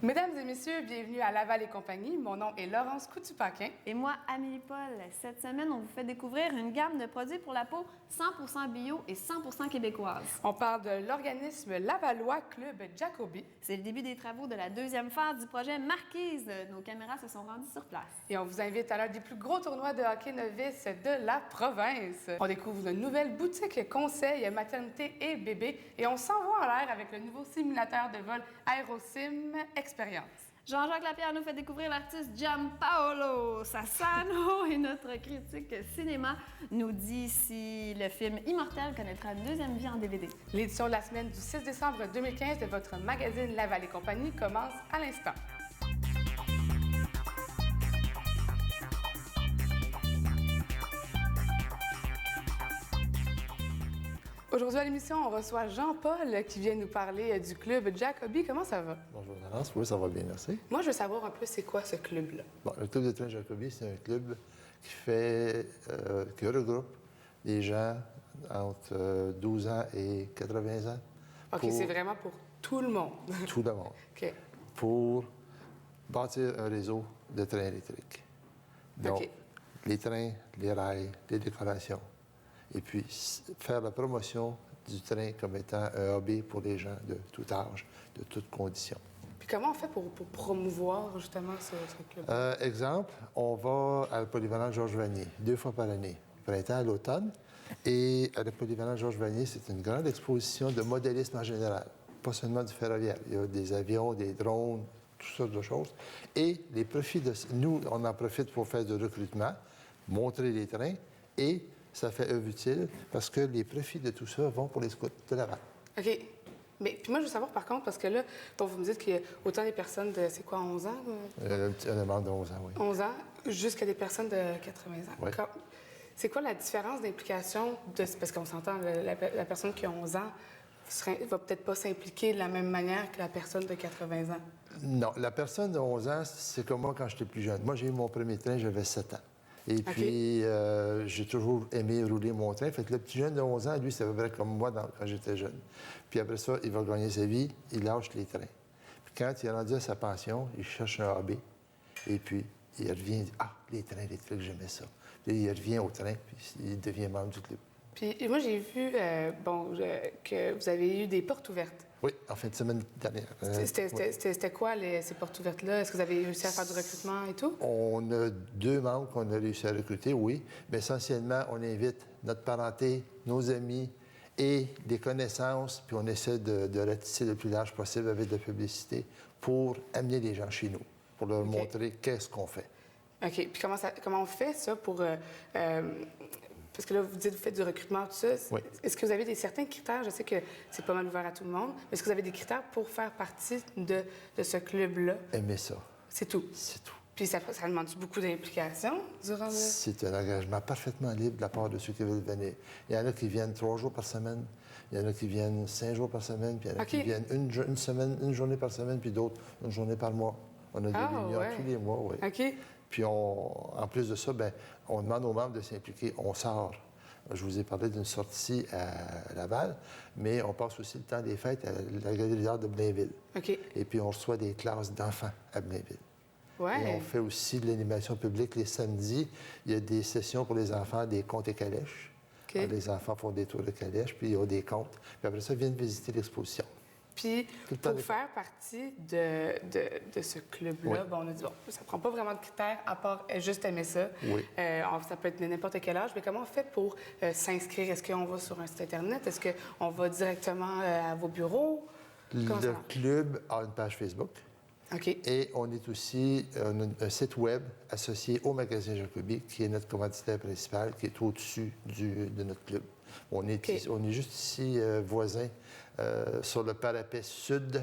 Mesdames et messieurs, bienvenue à Laval et compagnie. Mon nom est Laurence Coutu-Paquin. Et moi, Amélie Paul. Cette semaine, on vous fait découvrir une gamme de produits pour la peau 100% bio et 100% québécoise. On parle de l'organisme lavallois Club Jacobi. C'est le début des travaux de la deuxième phase du projet Marquise. Nos caméras se sont rendues sur place. Et on vous invite à l'un des plus gros tournois de hockey novice de la province. On découvre une nouvelle boutique conseil maternité et bébé et on s'envoie en l'air avec le nouveau simulateur de vol Aerosim Experience. Jean-Jacques Lapierre nous fait découvrir l'artiste Gianpaolo Sassano et notre critique cinéma nous dit si le film Immortel connaîtra une deuxième vie en DVD. L'édition de la semaine du 6 décembre 2015 de votre magazine Laval et compagnie commence à l'instant. Aujourd'hui à l'émission, on reçoit Jean-Paul qui vient nous parler du club Jacobi. Comment ça va? Bonjour Laurence, oui, ça va bien, merci. Moi, je veux savoir un peu c'est quoi ce club-là. Bon, le club de train Jacobi, c'est un club qui regroupe des gens entre 12 ans et 80 ans. OK, c'est vraiment pour tout le monde. Tout le monde. OK. Pour bâtir un réseau de trains électriques. Donc, OK. les trains, les rails, les décorations. Et puis, faire la promotion du train comme étant un hobby pour les gens de tout âge, de toutes conditions. Puis comment on fait pour promouvoir justement ce club? Exemple, on va à la polyvalente Georges Vanier 2 fois par année, printemps et l'automne. Et à la polyvalente Georges Vanier, c'est une grande exposition de modélisme en général, pas seulement du ferroviaire. Il y a des avions, des drones, toutes sortes de choses. Et les profits de... Nous, on en profite pour faire du recrutement, montrer les trains et ça fait œuvre utile parce que les profits de tout ça vont pour les scouts de Laval. OK. Mais puis moi, je veux savoir par contre, parce que là, bon, vous me dites qu'il y a autant des personnes de, c'est quoi, 11 ans? Un membre de 11 ans, oui. 11 ans, jusqu'à des personnes de 80 ans. Oui. C'est quoi la différence d'implication de... Parce qu'on s'entend, la personne qui a 11 ans va peut-être pas s'impliquer de la même manière que la personne de 80 ans. Non, la personne de 11 ans, c'est comme moi quand j'étais plus jeune. Moi, j'ai eu mon premier train, j'avais 7 ans. Et puis, j'ai toujours aimé rouler mon train. Fait que le petit jeune de 11 ans, lui, c'est à peu près comme moi quand j'étais jeune. Puis après ça, il va gagner sa vie, il lâche les trains. Puis quand il est rendu à sa pension, il cherche un hobby. Et puis, il revient, il dit « Ah, les trains électriques, j'aimais ça. » Puis il revient au train, puis il devient membre du club. Puis moi, j'ai vu que vous avez eu des portes ouvertes. Oui, en fin de semaine dernière. C'était quoi ces portes ouvertes-là? Est-ce que vous avez réussi à faire du recrutement et tout? On a 2 membres qu'on a réussi à recruter, oui. Mais essentiellement, on invite notre parenté, nos amis et des connaissances, puis on essaie de ratisser le plus large possible avec de la publicité pour amener les gens chez nous, pour leur montrer qu'est-ce qu'on fait. OK. Puis comment on fait ça pour... parce que là, vous dites que vous faites du recrutement, tout ça. Oui. Est-ce que vous avez certains critères? Je sais que c'est pas mal ouvert à tout le monde. Mais est-ce que vous avez des critères pour faire partie de ce club-là? Aimer ça. C'est tout? C'est tout. Puis ça demande beaucoup d'implication durant le... C'est un engagement parfaitement libre de la part de ceux qui veulent venir. Il y en a qui viennent 3 jours par semaine, il y en a qui viennent 5 jours par semaine, puis il y en a qui viennent une journée par semaine, puis d'autres une journée par mois. On a des réunions tous les mois, oui. OK. Puis, en plus de ça, on demande aux membres de s'impliquer. On sort. Je vous ai parlé d'une sortie à Laval, mais on passe aussi le temps des fêtes à la Galerie d'art de Blainville. OK. Et puis, on reçoit des classes d'enfants à Blainville. Ouais. Et on fait aussi de l'animation publique les samedis. Il y a des sessions pour les enfants, des contes et calèches. OK. Alors, les enfants font des tours de calèche, puis il y a des contes. Puis après ça, ils viennent visiter l'exposition. Puis, pour faire partie de ce club-là, on a dit, bon, ça prend pas vraiment de critères à part juste aimer ça. Oui. Ça peut être de n'importe quel âge, mais comment on fait pour s'inscrire? Est-ce qu'on va sur un site Internet? Est-ce qu'on va directement à vos bureaux? Le club a une page Facebook. OK. Et on est aussi un site web associé au magasin Jacobi, qui est notre commanditaire principal, qui est au-dessus de notre club. On est juste ici voisins, sur le parapet sud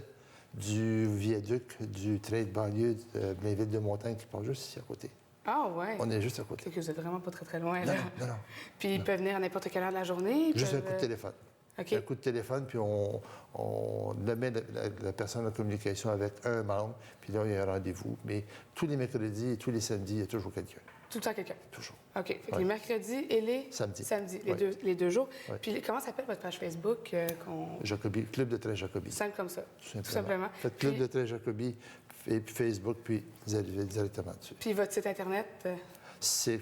du viaduc du train de banlieue de Blainville-de-Montagne qui passe juste ici à côté. Ah ouais. On est juste à côté. C'est que vous êtes vraiment pas très, très loin, là. Non. Puis ils peuvent venir à n'importe quelle heure de la journée. Juste un coup de téléphone. OK. Un coup de téléphone, puis on met la personne en communication avec un membre, puis là, il y a un rendez-vous. Mais tous les mercredis et tous les samedis, il y a toujours quelqu'un. Tout le temps quelqu'un. Toujours. OK. Fait que les mercredis et les Samedis. Les deux jours. Oui. Puis comment s'appelle votre page Facebook? Jacobi, Club de Très Jacobi. Simple comme ça. Tout simplement. Faites Club de Très Jacobi, et puis Facebook, puis vous arrivez directement dessus. Puis votre site Internet? C'est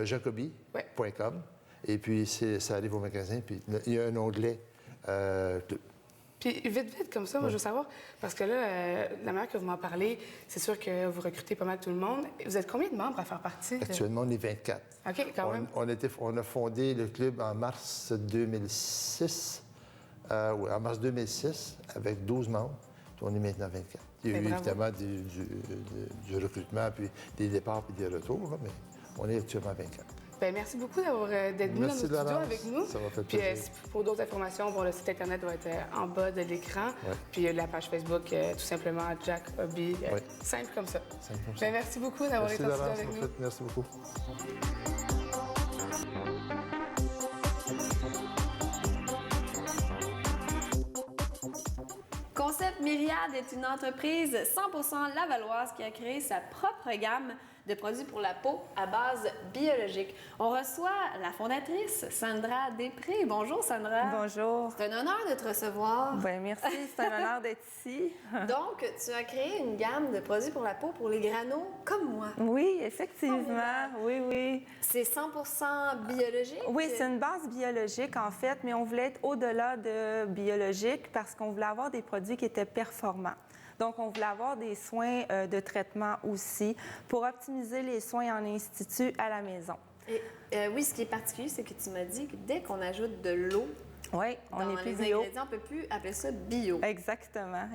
jacobi.com. Et puis, ça arrive au magasin, puis il y a un onglet Club. Puis vite, comme ça, moi, je veux savoir, parce que là, la manière que vous m'en parlez, c'est sûr que vous recrutez pas mal tout le monde. Vous êtes combien de membres à faire partie? Actuellement, on est 24. OK, quand même. On a fondé le club en mars 2006. Oui, en mars 2006, avec 12 membres. Puis on est maintenant 24. Il y a eu évidemment du recrutement, puis des départs, puis des retours, là, mais on est actuellement 24. Bien, merci beaucoup d'être venu dans nos studios avec nous. Ça m'a fait Puis plaisir. pour d'autres informations, bon, le site Internet va être en bas de l'écran. Ouais. Puis la page Facebook, tout simplement Jacobi. Simple comme ça. Simple comme ça. Bien, merci beaucoup d'avoir été en studio avec nous. Merci beaucoup. Concept Myriade est une entreprise 100% lavalloise qui a créé sa propre gamme de produits pour la peau à base biologique. On reçoit la fondatrice, Sandra Després. Bonjour, Sandra. Bonjour. C'est un honneur de te recevoir. Bien, merci. C'est un honneur d'être ici. Donc, tu as créé une gamme de produits pour la peau pour les granos comme moi. Oui, effectivement. Oui. C'est 100% biologique? Oui, c'est une base biologique, en fait, mais on voulait être au-delà de biologique parce qu'on voulait avoir des produits qui étaient performants. Donc, on voulait avoir des soins de traitement aussi pour optimiser les soins en institut à la maison. Et, oui, ce qui est particulier, c'est que tu m'as dit que dès qu'on ajoute de l'eau oui, on dans est plus les bio. ingrédients, on ne peut plus appeler ça bio. Exactement.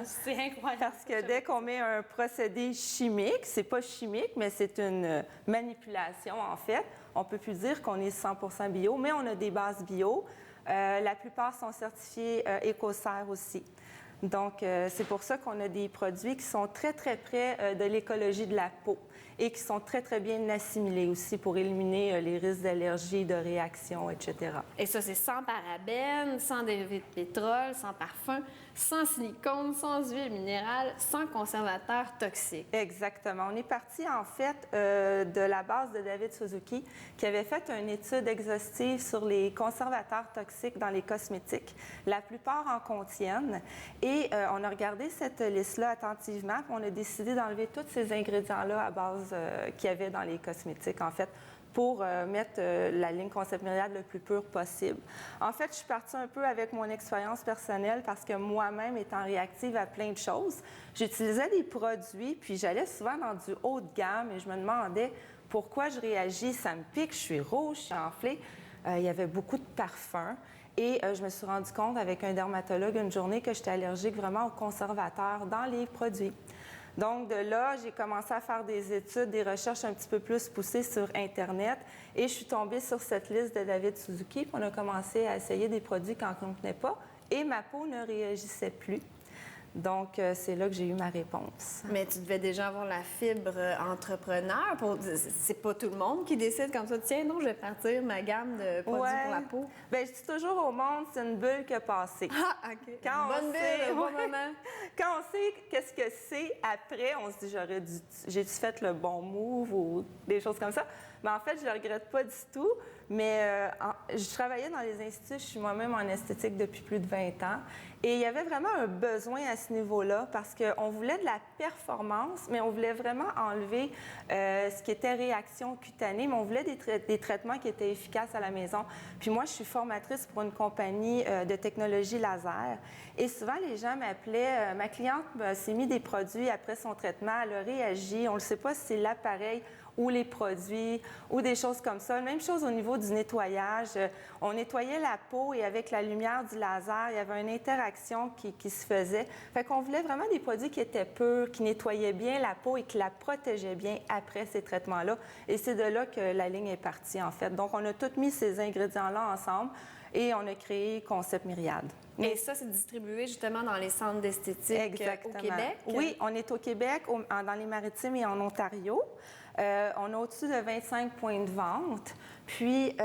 C'est incroyable. Parce que dès qu'on met un procédé chimique, c'est pas chimique, mais c'est une manipulation, en fait, on peut plus dire qu'on est 100% bio, mais on a des bases bio. La plupart sont certifiés Écocert aussi. Donc, c'est pour ça qu'on a des produits qui sont très, très près de l'écologie de la peau et qui sont très, très bien assimilés aussi pour éliminer les risques d'allergie, de réaction, etc. Et ça, c'est sans parabènes, sans dérivés de pétrole, sans parfum, sans silicone, sans huile minérale, sans conservateur toxique. Exactement. On est parti, en fait, de la base de David Suzuki, qui avait fait une étude exhaustive sur les conservateurs toxiques dans les cosmétiques. La plupart en contiennent. Et on a regardé cette liste-là attentivement, puis on a décidé d'enlever tous ces ingrédients-là à base qu'il y avait dans les cosmétiques, en fait, pour mettre la ligne Concept Myriade le plus pure possible. En fait, je suis partie un peu avec mon expérience personnelle parce que moi-même, étant réactive à plein de choses, j'utilisais des produits, puis j'allais souvent dans du haut de gamme et je me demandais pourquoi je réagis, ça me pique, je suis rouge, je suis enflée. Il y avait beaucoup de parfums. Et je me suis rendu compte avec un dermatologue une journée que j'étais allergique vraiment aux conservateurs dans les produits. Donc, de là, j'ai commencé à faire des études, des recherches un petit peu plus poussées sur Internet et je suis tombée sur cette liste de David Suzuki. Puis on a commencé à essayer des produits qu'on ne contenait pas et ma peau ne réagissait plus. Donc, c'est là que j'ai eu ma réponse. Mais tu devais déjà avoir la fibre entrepreneur. C'est pas tout le monde qui décide comme ça. Tiens, non, je vais partir ma gamme de produits pour la peau. Bien, je dis toujours au monde, c'est une bulle qui a passé. Ah, OK. Quand Bonne bulle, bon moment. Quand on sait qu'est-ce que c'est, après, on se dit, j'ai-tu fait le bon move ou des choses comme ça? Mais en fait, je ne le regrette pas du tout. Mais je travaillais dans les instituts, je suis moi-même en esthétique depuis plus de 20 ans. Et il y avait vraiment un besoin à ce niveau-là parce qu'on voulait de la performance, mais on voulait vraiment enlever ce qui était réaction cutanée, mais on voulait des traitements qui étaient efficaces à la maison. Puis moi, je suis formatrice pour une compagnie de technologie laser. Et souvent, les gens m'appelaient, ma cliente s'est mis des produits après son traitement, elle a réagi, on ne sait pas si c'est l'appareil ou les produits, ou des choses comme ça. Même chose au niveau du nettoyage. On nettoyait la peau et avec la lumière du laser, il y avait une interaction qui se faisait. Fait qu'on voulait vraiment des produits qui étaient purs, qui nettoyaient bien la peau et qui la protégeaient bien après ces traitements-là. Et c'est de là que la ligne est partie, en fait. Donc, on a tous mis ces ingrédients-là ensemble et on a créé Concept Myriade. Et ça, c'est distribué justement dans les centres d'esthétique au Québec? Oui, on est au Québec, dans les Maritimes et en Ontario. On a au-dessus de 25 points de vente. Puis,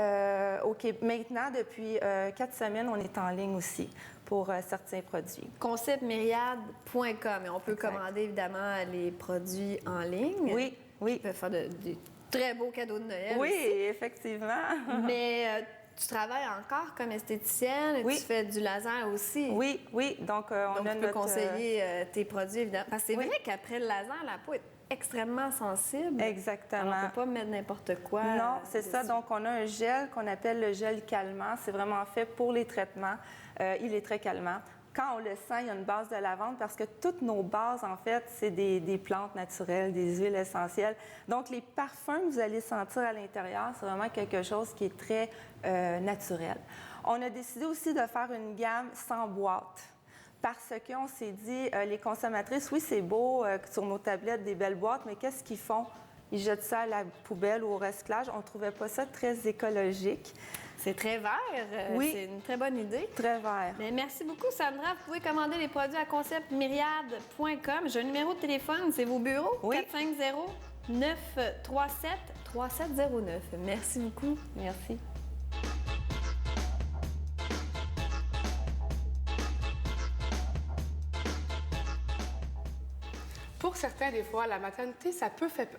maintenant, depuis 4 semaines, on est en ligne aussi pour certains produits. Conceptmyriade.com. Et on peut Exact. commander évidemment les produits en ligne. Oui, oui. On peut faire des très beaux cadeaux de Noël. Oui, aussi. effectivement. Mais tu travailles encore comme esthéticienne et Oui. tu fais du laser aussi. Oui, oui. Donc, on Donc, a tu peux notre... conseiller tes produits, évidemment. Parce que c'est Oui. vrai qu'après le laser, la peau est extrêmement sensible. Exactement. Alors, on ne peut pas mettre n'importe quoi. Non, c'est ça. dessus. Donc, on a un gel qu'on appelle le gel calmant. C'est vraiment fait pour les traitements. Il est très calmant. Quand on le sent, il y a une base de lavande parce que toutes nos bases, en fait, c'est des plantes naturelles, des huiles essentielles. Donc, les parfums que vous allez sentir à l'intérieur, c'est vraiment quelque chose qui est très naturel. On a décidé aussi de faire une gamme sans boîte. Parce qu'on s'est dit, les consommatrices, oui, c'est beau sur nos tablettes, des belles boîtes, mais qu'est-ce qu'ils font? Ils jettent ça à la poubelle ou au recyclage. On ne trouvait pas ça très écologique. C'est très vert. Oui. C'est une très bonne idée. Très vert. Mais merci beaucoup, Sandra. Vous pouvez commander les produits à conceptmyriade.com. J'ai un numéro de téléphone, c'est vos bureaux. Oui. 450-937-3709. Merci beaucoup. Merci. Pour certains, des fois, la maternité, ça peut faire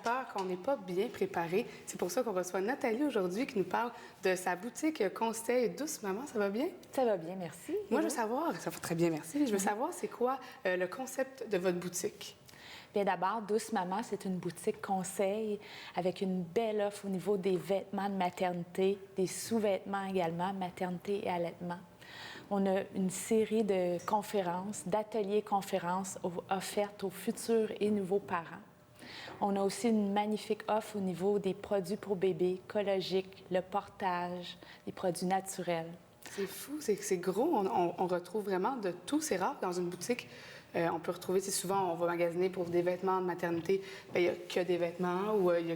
peur quand on n'est pas bien préparé. C'est pour ça qu'on reçoit Nathalie aujourd'hui qui nous parle de sa boutique Conseil Douce Maman. Ça va bien? Ça va bien, merci. Moi, je veux savoir, ça va très bien, merci. Je veux savoir, c'est quoi le concept de votre boutique? Bien d'abord, Douce Maman, c'est une boutique conseil avec une belle offre au niveau des vêtements de maternité, des sous-vêtements également, maternité et allaitement. On a une série de conférences, d'ateliers conférences offertes aux futurs et nouveaux parents. On a aussi une magnifique offre au niveau des produits pour bébés, écologiques, le portage, des produits naturels. C'est fou, c'est gros. On retrouve vraiment de tout. C'est rare dans une boutique. On peut retrouver, c'est souvent, on va magasiner pour des vêtements de maternité. Bien, il n'y a que des vêtements ou il n'y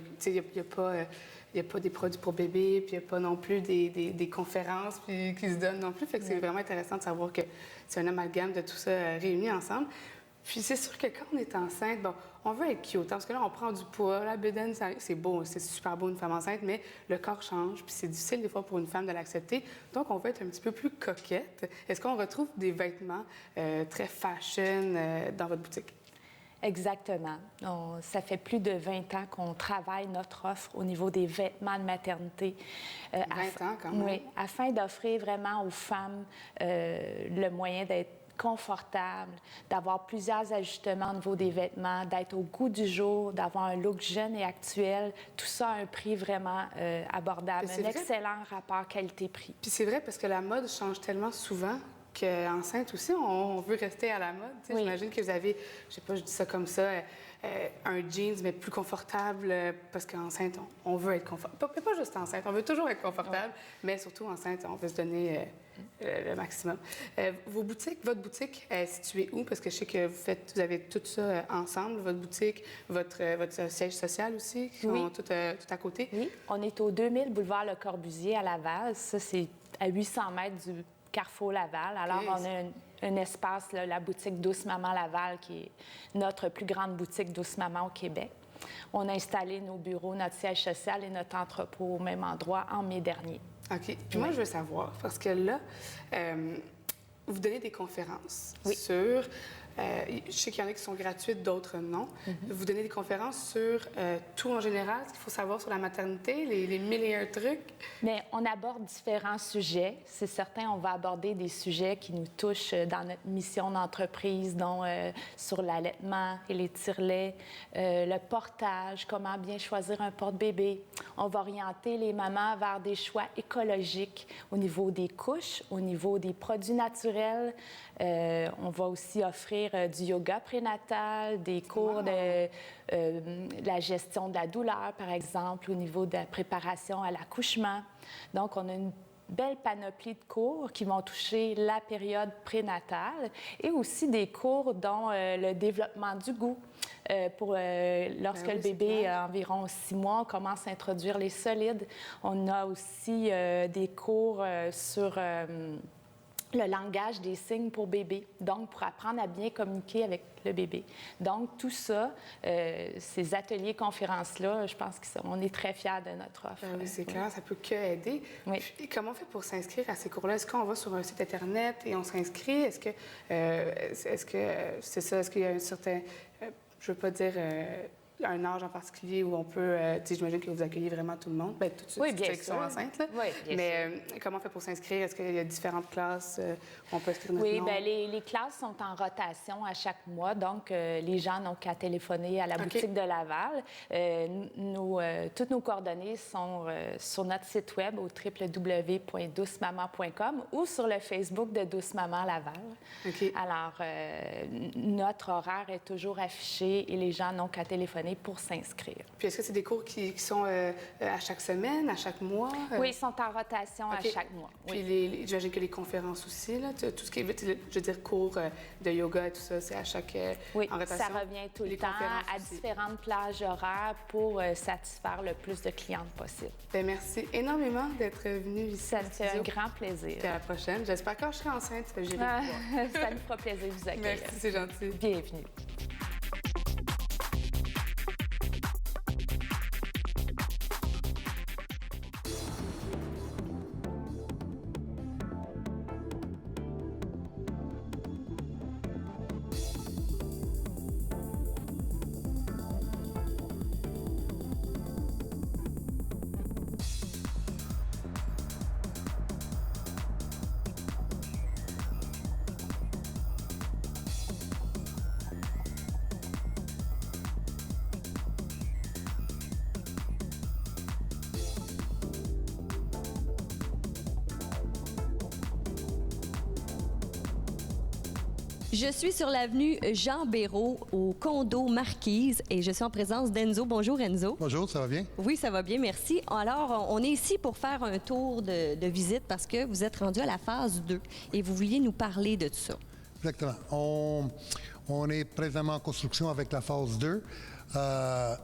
a pas des produits pour bébés, puis il n'y a pas non plus des conférences puis, qui se donnent non plus. Fait que c'est vraiment intéressant de savoir que c'est un amalgame de tout ça réuni ensemble. Puis c'est sûr que quand on est enceinte, bon, on veut être cute, hein, parce que là, on prend du poids, la bedaine, c'est beau, c'est super beau une femme enceinte, mais le corps change, puis c'est difficile des fois pour une femme de l'accepter. Donc, on veut être un petit peu plus coquette. Est-ce qu'on retrouve des vêtements très fashion dans votre boutique? Exactement. Ça fait plus de 20 ans qu'on travaille notre offre au niveau des vêtements de maternité. 20 ans, quand même. Oui, afin d'offrir vraiment aux femmes le moyen d'être confortable, d'avoir plusieurs ajustements au niveau des vêtements, d'être au goût du jour, d'avoir un look jeune et actuel. Tout ça à un prix vraiment abordable. C'est Un vrai. excellent rapport qualité-prix. Puis c'est vrai parce que la mode change tellement souvent qu'enceinte aussi, on veut rester à la mode. Tu sais, Oui. J'imagine que vous avez, je sais pas, je dis ça comme ça, un jeans, mais plus confortable, parce qu'enceinte, on veut être confortable. Pas juste enceinte, on veut toujours être confortable, mais surtout enceinte, on veut se donner le maximum. Votre boutique est située où? Parce que je sais que vous avez tout ça ensemble, votre boutique, votre siège social aussi, qui Oui. sont tout à côté. Oui, on est au 2000 boulevard Le Corbusier à Laval. Ça, c'est à 800 mètres du Carrefour Laval. Alors, OK. on a un espace, là, la boutique Douce Maman Laval, qui est notre plus grande boutique Douce Maman au Québec. On a installé nos bureaux, notre siège social et notre entrepôt au même endroit en mai dernier. OK. Puis moi, je veux savoir, parce que là, vous donnez des conférences sur... je sais qu'il y en a qui sont gratuites, d'autres non. Vous donnez des conférences sur tout en général, ce qu'il faut savoir sur la maternité, les mille et un trucs. Mais on aborde différents sujets. C'est certain, on va aborder des sujets qui nous touchent dans notre mission d'entreprise, dont sur l'allaitement et les tire-laits, le portage, comment bien choisir un porte-bébé. On va orienter les mamans vers des choix écologiques au niveau des couches, au niveau des produits naturels. On va aussi offrir du yoga prénatal, des cours de la gestion de la douleur, par exemple, au niveau de la préparation à l'accouchement. Donc, on a une belle panoplie de cours qui vont toucher la période prénatale et aussi des cours dont le développement du goût. Lorsque le bébé a environ 6 mois, on commence à introduire les solides. On a aussi des cours sur le langage des signes pour bébé, donc pour apprendre à bien communiquer avec le bébé. Donc, tout ça, ces ateliers conférences-là, je pense qu'on est très fiers de notre offre. Oui, c'est clair, ça peut que aider. Oui. Puis, comment on fait pour s'inscrire à ces cours-là? Est-ce qu'on va sur un site Internet et on s'inscrit? Est-ce que c'est ça? Est-ce qu'il y a un certain, je veux pas dire un âge en particulier où on peut, j'imagine que vous accueillez vraiment tout le monde, bien, tout de suite, Oui, bien ceux qui sont sûr. enceintes, là. Oui, bien Mais comment on fait pour s'inscrire? Est-ce qu'il y a différentes classes où on peut inscrire notre Oui, nom? bien, les classes sont en rotation à chaque mois, donc les gens n'ont qu'à téléphoner à la boutique de Laval. Toutes nos coordonnées sont sur notre site web au www.doucemaman.com ou sur le Facebook de Douce Maman Laval. OK. Alors, notre horaire est toujours affiché et les gens n'ont qu'à téléphoner pour s'inscrire. Puis est-ce que c'est des cours qui sont à chaque semaine, à chaque mois? Oui, ils sont en rotation OK. à chaque mois. Puis Oui. j'imagine que les conférences aussi, là, tout ce qui est, je veux dire, cours de yoga et tout ça, c'est à chaque Oui, en rotation. ça revient tout Les le temps conférences à aussi. différentes plages horaires pour satisfaire le plus de clientes possible. Bien, merci énormément d'être venu ici. Ça au me fait studio. un grand plaisir. Puis à la prochaine. J'espère que quand je serai enceinte, j'irai vous Ah, voir. ça me fera plaisir de vous accueillir. Merci, c'est gentil. Bienvenue. Je suis sur l'avenue Jean Béraud au condo Marquise et je suis en présence d'Enzo. Bonjour Enzo. Bonjour, ça va bien? Oui, ça va bien, merci. Alors, on est ici pour faire un tour de visite parce que vous êtes rendu à la phase 2 et vous vouliez nous parler de ça. Exactement. On est présentement en construction avec la phase 2.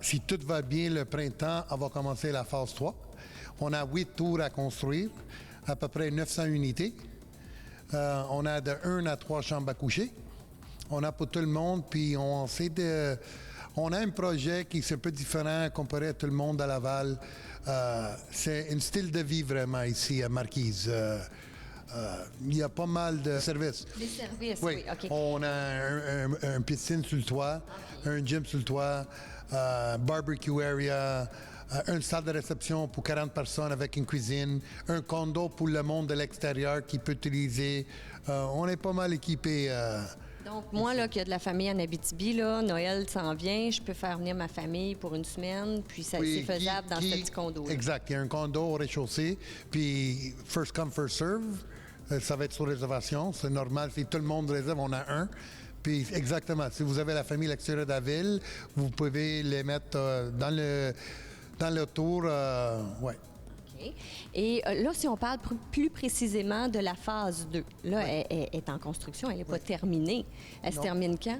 Si tout va bien le printemps, on va commencer la phase 3. On a 8 tours à construire, à peu près 900 unités. On a de 1 à 3 chambres à coucher. On a pour tout le monde, puis on a un projet qui est un peu différent comparé à tout le monde à Laval. C'est un style de vie vraiment ici à Marquise. Il y a pas mal de services. Des services, Oui, OK. on a un piscine sur le toit, un gym sur le toit, barbecue area, une salle de réception pour 40 personnes avec une cuisine, un condo pour le monde de l'extérieur qui peut utiliser. On est pas mal équipé. Donc, moi, là, qui a de la famille en Abitibi, là, Noël s'en vient, je peux faire venir ma famille pour une semaine, puis c'est faisable dans ce petit condo. Exact. Il y a un condo au rez-de-chaussée, puis first come, first serve. Ça va être sur réservation. C'est normal. Si tout le monde réserve, on a un. Puis exactement, si vous avez la famille à l'extérieur de la ville, vous pouvez les mettre dans le tour. Ouais. OK. Et là, si on parle plus précisément de la phase 2, là, elle est en construction, elle n'est pas terminée. Elle se termine quand?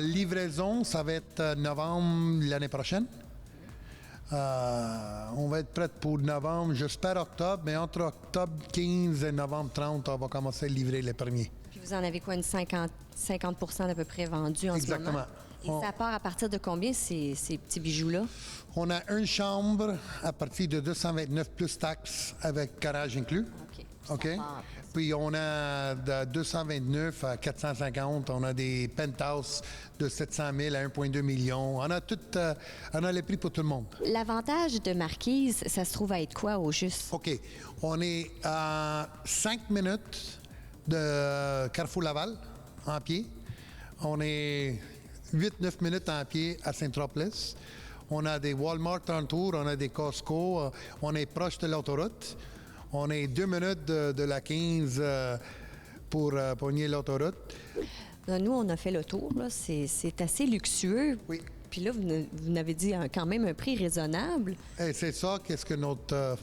Livraison, ça va être novembre l'année prochaine. On va être prêt pour novembre, j'espère octobre, mais entre octobre 15 et novembre 30, on va commencer à livrer les premiers. Puis vous en avez quoi, une 50 d'à peu près vendus en ce moment? Exactement. Et ça part à partir de combien, ces petits bijoux-là? On a une chambre à partir de 229 plus taxes avec garage inclus. OK. OK? Ça part. Puis on a de 229 à 450. On a des penthouses de 700 000 à 1,2 million. On a les prix pour tout le monde. L'avantage de Marquise, ça se trouve à être quoi au juste? OK. On est à 5 minutes de Carrefour Laval en pied. On est 8-9 minutes en pied à Saint-Tropez. On a des Walmart en tour, on a des Costco. On est proche de l'autoroute. On est 2 minutes de la 15 pour pogner l'autoroute. Nous, on a fait le tour. Là. C'est assez luxueux. Oui. Puis là, vous n'avez dit quand même un prix raisonnable. Et c'est ça, qu'est-ce que notre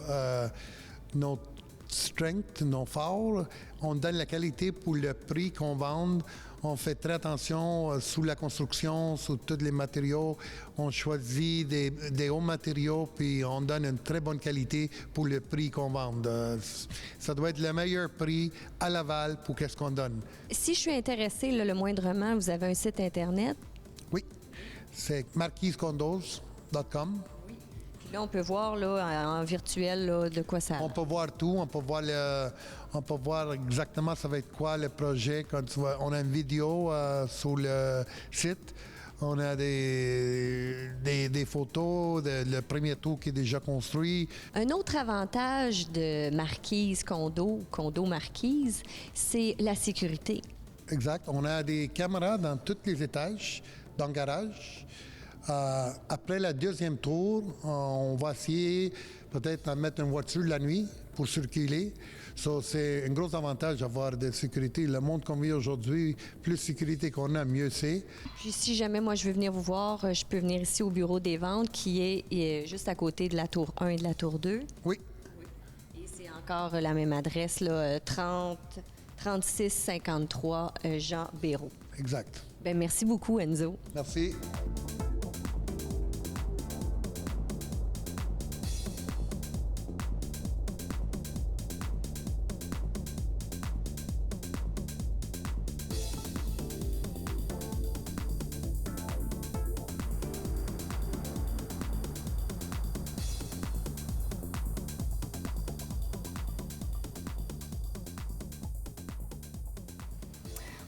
strength, nos forts, on donne la qualité pour le prix qu'on vend. On fait très attention sous la construction, sur tous les matériaux. On choisit des hauts matériaux, puis on donne une très bonne qualité pour le prix qu'on vend. Ça doit être le meilleur prix à Laval pour qu'est-ce qu'on donne. Si je suis intéressée, là, le moindrement, vous avez un site Internet. Oui, c'est marquisecondos.com. Puis là, on peut voir là, en virtuel là, de quoi ça... On peut voir tout, on peut voir exactement ça va être quoi le projet. On a une vidéo sur le site. On a des photos de le premier tour qui est déjà construit. Un autre avantage de Marquise Condo Marquise, c'est la sécurité. Exact. On a des caméras dans tous les étages, dans le garage. Après la deuxième tour, on va essayer peut-être de mettre une voiture la nuit pour circuler. C'est un gros avantage d'avoir de sécurité. Le monde qu'on vit aujourd'hui, plus de sécurité qu'on a, mieux c'est. Puis si jamais moi je veux venir vous voir, je peux venir ici au bureau des ventes qui est juste à côté de la tour 1 et de la tour 2. Oui. Et c'est encore la même adresse, là, 3653 Jean Béraud. Exact. Bien, merci beaucoup, Enzo. Merci.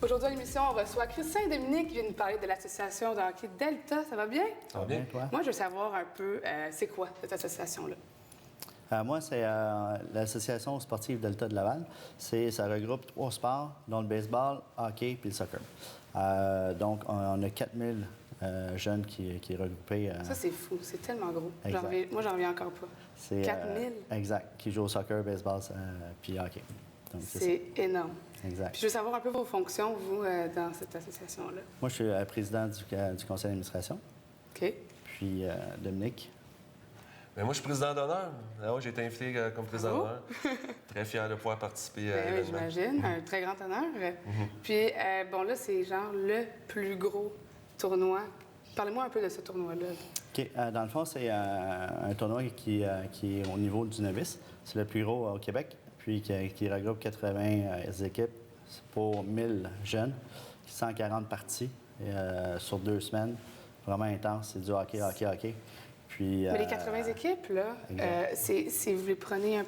Aujourd'hui à l'émission, on reçoit Christian et Dominique qui viennent nous parler de l'association de hockey Delta. Ça va bien? Ça va bien, toi? Moi, je veux savoir un peu, c'est quoi cette association-là? Moi, c'est l'Association sportive Delta de Laval. Ça regroupe 3 sports, dont le baseball, hockey puis le soccer. Donc, on a 4000 jeunes qui est regroupés. Ça, c'est fou. C'est tellement gros. Exact. J'en reviens encore pas. 4000? Exact. Qui jouent au soccer, baseball puis hockey. Donc, c'est énorme. Exact. Puis je veux savoir un peu vos fonctions, vous, dans cette association-là. Moi, je suis président du conseil d'administration. OK. Puis Dominique. Bien, moi, je suis président d'honneur. J'ai été invité comme président d'honneur. Très fier de pouvoir participer à l'événement. J'imagine. Un très grand honneur. Puis, bon, là, c'est genre le plus gros tournoi. Parlez-moi un peu de ce tournoi-là. OK. Dans le fond, c'est un tournoi qui est au niveau du novice. C'est le plus gros au Québec, puis qui regroupe 80 équipes pour 1000 jeunes, 140 parties sur 2 semaines. Vraiment intense. C'est du hockey, hockey, hockey. Puis, mais les 80 équipes, là, vous les prenez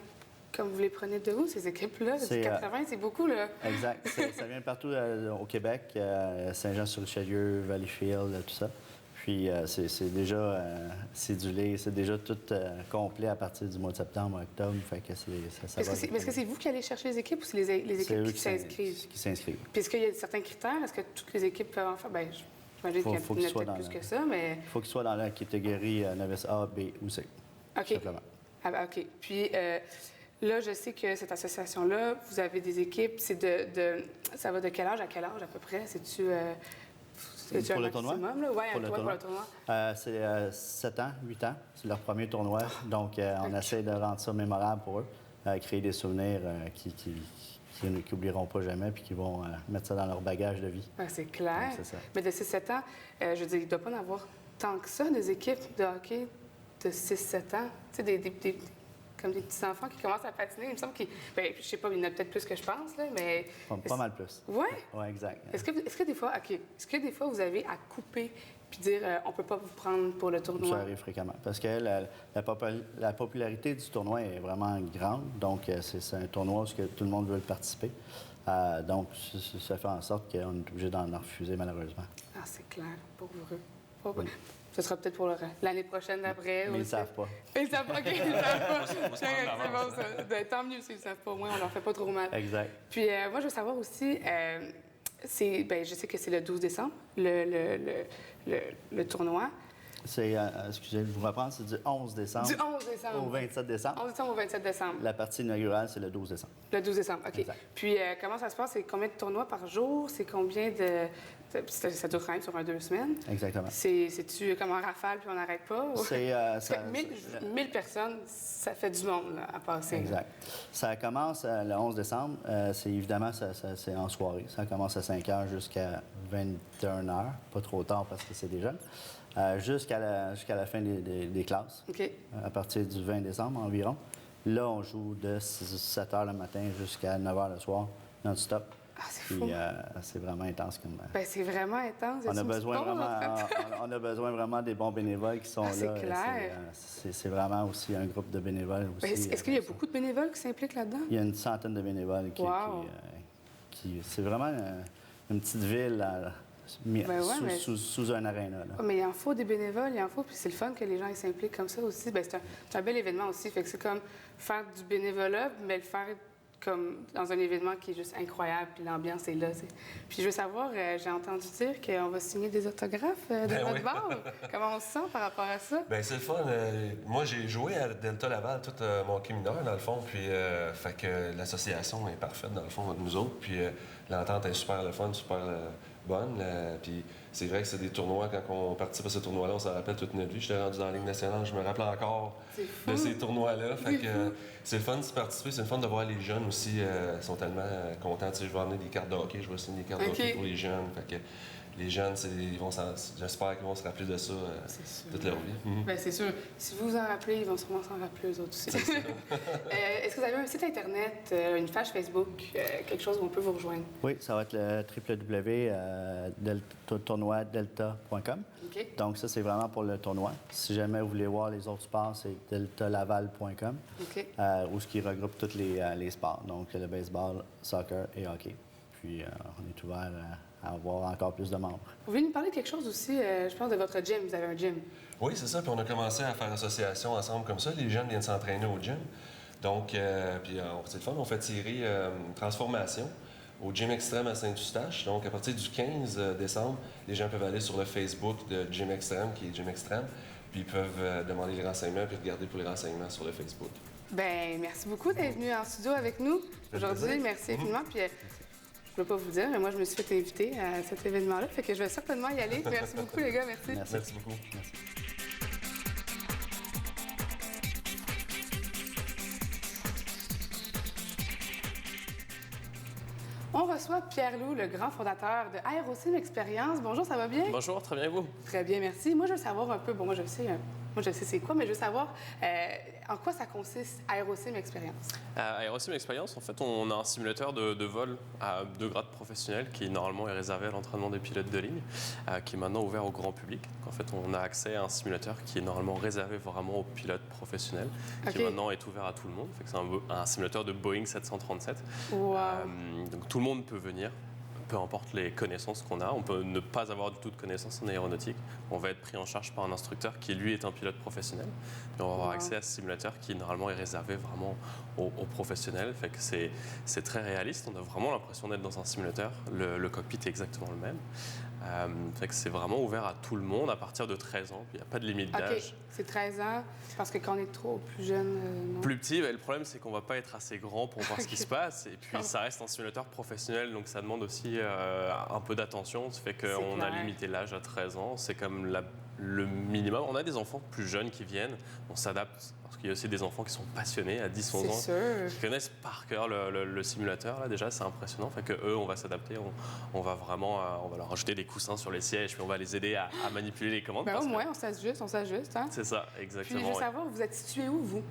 comme vous les prenez de où, ces équipes-là? 80, c'est beaucoup, là. Exact. Ça vient partout au Québec, Saint-Jean-sur-Richelieu, Valleyfield, tout ça. Puis c'est déjà cédulé, c'est déjà tout complet à partir du mois de septembre, octobre. Fait que est-ce que c'est vous qui allez chercher les équipes ou c'est les équipes qui s'inscrivent? Qui s'inscrivent. Puis est-ce qu'il y a certains critères? Est-ce que toutes les équipes peuvent en faire? Bien, j'imagine qu'il y en a peut-être plus que ça, mais... Il faut qu'ils soient dans la catégorie novice A, B ou C. OK. Simplement. OK. Puis là, je sais que cette association-là, vous avez des équipes. Ça va de quel âge à quel âge à peu près? C'est-tu... Pour le tournoi? Oui, pour le tournoi. C'est 7 ans, 8 ans. C'est leur premier tournoi. Donc, on essaie de rendre ça mémorable pour eux, créer des souvenirs qu'ils n'oublieront pas jamais puis qui vont mettre ça dans leur bagage de vie. C'est clair. Donc, c'est ça. Mais de 6-7 ans, je veux dire, il ne doit pas en avoir tant que ça, des équipes de hockey de 6-7 ans. Tu sais, comme des petits enfants qui commencent à patiner. Il me semble qu'ils... Bien, je sais pas, il y en a peut-être plus que je pense, là, mais... Pas mal plus. Oui? Oui, exact. Est-ce que des fois... OK. Est-ce que des fois, vous avez à couper puis dire on peut pas vous prendre pour le tournoi? Ça arrive fréquemment. Parce que la popularité du tournoi est vraiment grande. Donc, c'est un tournoi où tout le monde veut participer. Donc, ça fait en sorte qu'on est obligé d'en refuser, malheureusement. Ah, c'est clair. Pour eux. Ce sera peut-être pour l'année prochaine d'après. Mais ils ne savent pas. Ils ne savent pas. OK, ils ne savent pas. C'est bon, ça. Ben, tant mieux s'ils ne savent pas. Au moins, on leur fait pas trop mal. Exact. Puis, moi, je veux savoir aussi, je sais que c'est le 12 décembre, le tournoi. C'est, excusez, je vous reprends, c'est du 11 décembre. Du 11 décembre. Au 27 décembre. 11 décembre au 27 décembre. La partie inaugurale, c'est le 12 décembre. Le 12 décembre, OK. Exact. Puis, comment ça se passe? C'est combien de tournois par jour? C'est combien de... Ça dure quand même sur 2 semaines. Exactement. C'est-tu comme en rafale puis on n'arrête pas? C'est... 1000 personnes, ça fait du monde là, à passer. Exact. Ça commence le 11 décembre. Évidemment, c'est en soirée. Ça commence à 5 h jusqu'à 21 h. Pas trop tard parce que c'est des jeunes. Jusqu'à la fin des classes. OK. À partir du 20 décembre environ. Là, on joue de 7 h le matin jusqu'à 9 h le soir, non-stop. Ah, c'est fou. Puis c'est vraiment intense comme... Ben, c'est vraiment intense. On a besoin vraiment des bons bénévoles qui sont là. C'est clair. C'est vraiment aussi un groupe de bénévoles aussi. Est-ce qu'il y a beaucoup de bénévoles qui s'impliquent là-dedans? Il y a une centaine de bénévoles c'est vraiment une petite ville sous un aréna. Là. Mais il en faut des bénévoles, il en faut. Puis c'est le fun que les gens s'impliquent comme ça aussi. Ben, c'est un bel événement aussi. Fait que c'est comme faire du bénévolat, mais le faire comme dans un événement qui est juste incroyable, puis l'ambiance est là. Puis je veux savoir, j'ai entendu dire qu'on va signer des autographes de votre bord. Comment on se sent par rapport à ça? Bien, c'est le fun. Moi, j'ai joué à Delta Laval tout mon hockey mineur, dans le fond, puis fait que l'association est parfaite, dans le fond, de nous autres, puis l'entente est super le fun, super bonne. Puis c'est vrai que c'est des tournois, quand on participe à ce tournoi-là, on s'en rappelle toute notre vie. J'étais rendu dans la Ligue nationale, je me rappelle encore de ces tournois-là. Fait que c'est le fun de participer, c'est le fun de voir les jeunes aussi. Ils sont tellement contents. Tu sais, je vais amener des cartes de hockey, je vais signer des cartes de hockey pour les jeunes. Fait que les jeunes, j'espère qu'ils vont se rappeler de ça toute leur vie. Bien, c'est sûr. Si vous vous en rappelez, ils vont sûrement s'en rappeler eux autres aussi. Est-ce que vous avez un site Internet, une page Facebook, quelque chose où on peut vous rejoindre? Oui, ça va être le www.tournoidelta.com. Okay. Donc ça, c'est vraiment pour le tournoi. Si jamais vous voulez voir les autres sports, c'est deltalaval.com, où ce qui regroupe tous les sports, donc le baseball, soccer et hockey. Puis on est ouvert à avoir encore plus de membres. Vous pouvez nous parler de quelque chose aussi, je pense, de votre gym. Vous avez un gym. Oui, c'est ça. Puis on a commencé à faire association ensemble comme ça. Les jeunes viennent s'entraîner au gym. Donc, puis c'est le fun. On fait tirer une transformation au Gym Extrême à Saint-Eustache. Donc, à partir du 15 décembre, les gens peuvent aller sur le Facebook de Gym Extrême, qui est Gym Extrême, puis ils peuvent demander les renseignements puis regarder pour les renseignements sur le Facebook. Bien, merci beaucoup d'être venu en studio avec nous aujourd'hui. Merci infiniment. Puis, je ne peux pas vous dire, mais moi, je me suis fait inviter à cet événement-là. Fait que je vais certainement y aller. Merci beaucoup, les gars. Merci. Merci beaucoup. Merci. On reçoit Pierre-Loup, le grand fondateur de Aerosim Expérience. Bonjour, ça va bien? Bonjour, très bien, et vous? Très bien, merci. Moi, je veux savoir un peu, moi, je sais c'est quoi, mais je veux savoir en quoi ça consiste Aerosim Expérience. Aerosim Expérience, en fait, on a un simulateur de vol à 2 grades professionnels qui, normalement, est réservé à l'entraînement des pilotes de ligne, qui est maintenant ouvert au grand public. Donc, en fait, on a accès à un simulateur qui est normalement réservé vraiment aux pilotes professionnels, qui maintenant est ouvert à tout le monde. Fait que c'est un simulateur de Boeing 737. Wow. Donc, tout le monde peut venir. Peu importe les connaissances qu'on a, on peut ne pas avoir du tout de connaissances en aéronautique. On va être pris en charge par un instructeur qui, lui, est un pilote professionnel. Puis on va avoir accès à ce simulateur qui, normalement, est réservé vraiment aux professionnels. Fait que c'est très réaliste. On a vraiment l'impression d'être dans un simulateur. Le cockpit est exactement le même. Fait que c'est vraiment ouvert à tout le monde à partir de 13 ans. Il n'y a pas de limite d'âge. C'est 13 ans, parce que quand on est trop plus jeune... non. Plus petit, le problème, c'est qu'on ne va pas être assez grand pour voir ce qui se passe. Et puis, ça reste un simulateur professionnel, donc ça demande aussi un peu d'attention. Ça fait qu'on a limité l'âge à 13 ans. C'est comme le minimum. On a des enfants plus jeunes qui viennent. On s'adapte. Parce qu'il y a aussi des enfants qui sont passionnés à 10-11 ans. C'est sûr. Qui connaissent par cœur le simulateur. Là, déjà, c'est impressionnant. Fait que eux, on va s'adapter. On va vraiment on va leur rajouter des coussins sur les sièges, puis on va les aider à manipuler les commandes. Ben, au moins, on s'ajuste. Hein? C'est ça, exactement. Puis je veux savoir, vous êtes situé où, vous?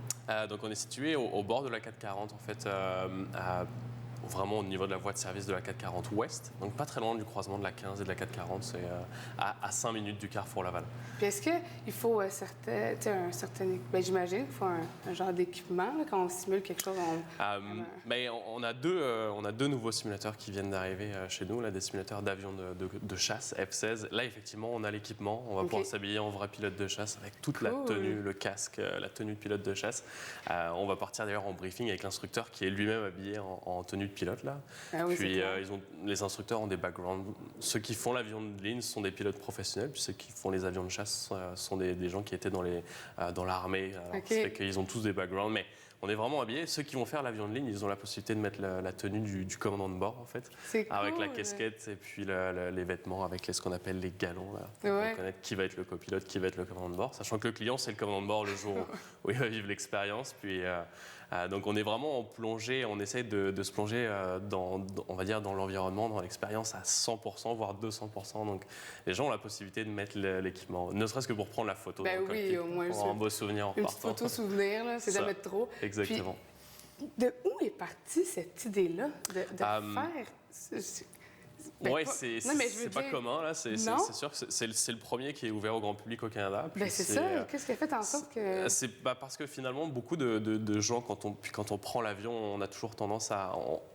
Donc, on est situé au bord de la 440, en fait, vraiment au niveau de la voie de service de la 440 ouest. Donc, pas très loin du croisement de la 15 et de la 440. C'est à 5 minutes du carrefour Laval. Puis est-ce qu'il faut un certain... Ben, j'imagine qu'il faut un genre d'équipement là, quand on simule quelque chose. On a deux nouveaux simulateurs qui viennent d'arriver chez nous, là, des simulateurs d'avions de chasse F-16. Là, effectivement, on a l'équipement. On va pouvoir s'habiller en vrai pilote de chasse avec toute la tenue, le casque, la tenue de pilote de chasse. On va partir d'ailleurs en briefing avec l'instructeur qui est lui-même habillé en tenue de pilote. Là. Oui, puis les instructeurs ont des backgrounds. Ceux qui font l'avion de ligne sont des pilotes professionnels, puis ceux qui font les avions de chasse sont des gens qui étaient dans l'armée. Ça fait qu'ils ont tous des backgrounds, mais on est vraiment habillés. Ceux qui vont faire l'avion de ligne, ils ont la possibilité de mettre la tenue du commandant de bord, en fait. C'est cool. Avec la casquette et puis les vêtements avec ce qu'on appelle les galons, là, pour connaître qui va être le copilote, qui va être le commandant de bord. Sachant que le client, c'est le commandant de bord le jour où il va vivre l'expérience. Puis, donc, on est vraiment en plongée. On essaye de se plonger on va dire, dans l'environnement, dans l'expérience à 100%, voire 200%. Donc, les gens ont la possibilité de mettre l'équipement, ne serait-ce que pour prendre la photo. Ben oui, au moins. Pour avoir un beau souvenir en une partant. petite photo souvenir, là, c'est jamais trop. Exactement. Puis, de où est partie cette idée-là de faire... Oui, c'est pas commun, là. C'est sûr que c'est le premier qui est ouvert au grand public au Canada. Ben c'est ça. Qu'est-ce qui a fait en sorte que... C'est parce que finalement, beaucoup de gens, quand on prend l'avion, on a toujours tendance à...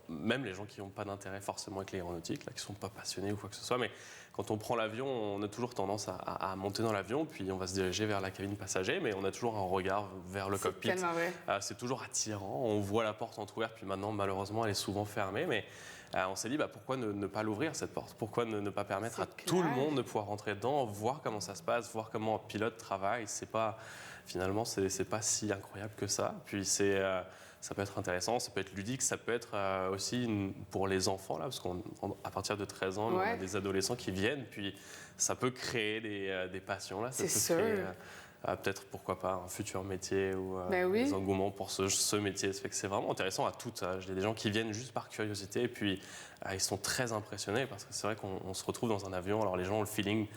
Même les gens qui n'ont pas d'intérêt forcément avec l'aéronautique, là, qui ne sont pas passionnés ou quoi que ce soit, mais quand on prend l'avion, on a toujours tendance à monter dans l'avion, puis on va se diriger vers la cabine passager, mais on a toujours un regard vers le cockpit. C'est toujours attirant. On voit la porte entrouverte, puis maintenant, malheureusement, elle est souvent fermée, mais... on s'est dit, pourquoi ne pas l'ouvrir, cette porte? Pourquoi ne pas permettre à tout le monde de pouvoir rentrer dedans, voir comment ça se passe, voir comment un pilote travaille? Finalement, c'est pas si incroyable que ça. Puis ça peut être intéressant, ça peut être ludique, ça peut être aussi pour les enfants, là, parce qu'à partir de 13 ans, on a des adolescents qui viennent, puis ça peut créer des passions. Là. C'est sûr. Peut-être, pourquoi pas, un futur métier ou des engouements pour ce métier. Ça fait que c'est vraiment intéressant à tout âge. Il y a des gens qui viennent juste par curiosité et puis ils sont très impressionnés parce que c'est vrai qu'on se retrouve dans un avion. Alors les gens ont le feeling,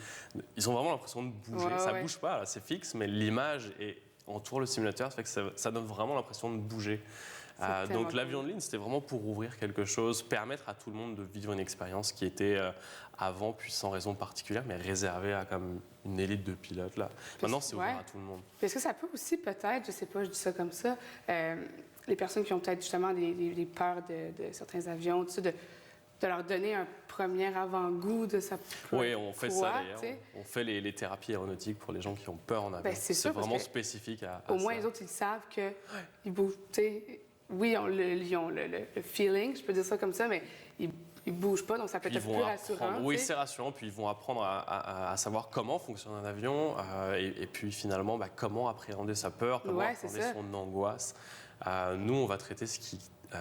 ils ont vraiment l'impression de bouger. Ça bouge pas, là, c'est fixe, mais l'image entoure le simulateur. Ça fait que ça donne vraiment l'impression de bouger. Donc l'avion de ligne, c'était vraiment pour ouvrir quelque chose, permettre à tout le monde de vivre une expérience qui était avant, puis sans raison particulière, mais réservée à comme une élite de pilotes. Là. Maintenant, c'est ouvert à tout le monde. Est-ce que ça peut aussi peut-être, je sais pas, je dis ça comme ça, les personnes qui ont peut-être justement des peurs de certains avions, tout ça, de leur donner un premier avant-goût de ça. Oui, on fait ça d'ailleurs. On fait les thérapies aéronautiques pour les gens qui ont peur en avion. C'est vraiment spécifique à au moins, ça. les autres, ils savent qu'ils bougent. Oui, ils ont le feeling, je peux dire ça comme ça, mais ils ne bougent pas, donc ça peut être plus rassurant. Oui, c'est rassurant, puis ils vont apprendre à savoir comment fonctionne un avion et puis finalement, comment appréhender sa peur, comment appréhender son angoisse. Nous, on va traiter ce qui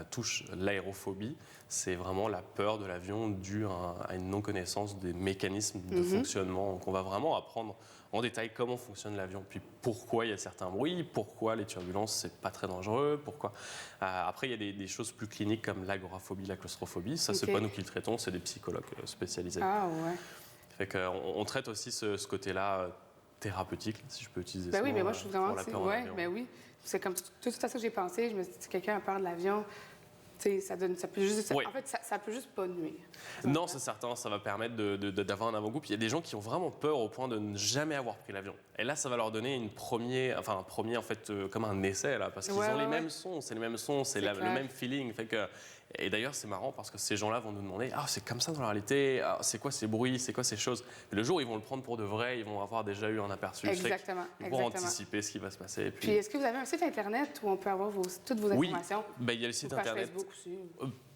touche l'aérophobie. C'est vraiment la peur de l'avion due à une non-connaissance des mécanismes de fonctionnement. Donc, on va vraiment apprendre en détail comment fonctionne l'avion, puis pourquoi il y a certains bruits, pourquoi les turbulences, c'est pas très dangereux, pourquoi... après, il y a des choses plus cliniques comme l'agoraphobie, la claustrophobie. Ça, c'est pas nous qui le traitons, c'est des psychologues spécialisés. Ah ouais. Fait qu'on traite aussi ce côté-là thérapeutique, si je peux utiliser ça. Oui, mais moi, je trouve vraiment que oui. C'est comme tout à ça que j'ai pensé. Je me suis dit, si quelqu'un a peur de l'avion... Ça peut juste, en fait, ça peut juste pas nuire. Non, c'est certain, ça va permettre d'avoir un avant-goût. Puis il y a des gens qui ont vraiment peur au point de ne jamais avoir pris l'avion. Et là, ça va leur donner un premier, en fait, comme un essai, là, parce qu'ils ont les mêmes sons, c'est les mêmes sons, c'est le même feeling. Fait que, et d'ailleurs, c'est marrant parce que ces gens-là vont nous demander, c'est comme ça dans la réalité, c'est quoi ces bruits, c'est quoi ces choses. Mais le jour où ils vont le prendre pour de vrai, ils vont avoir déjà eu un aperçu. Exactement. Ils vont anticiper ce qui va se passer. Et puis est-ce que vous avez un site Internet où on peut avoir toutes vos informations? Oui, il y a le site Internet.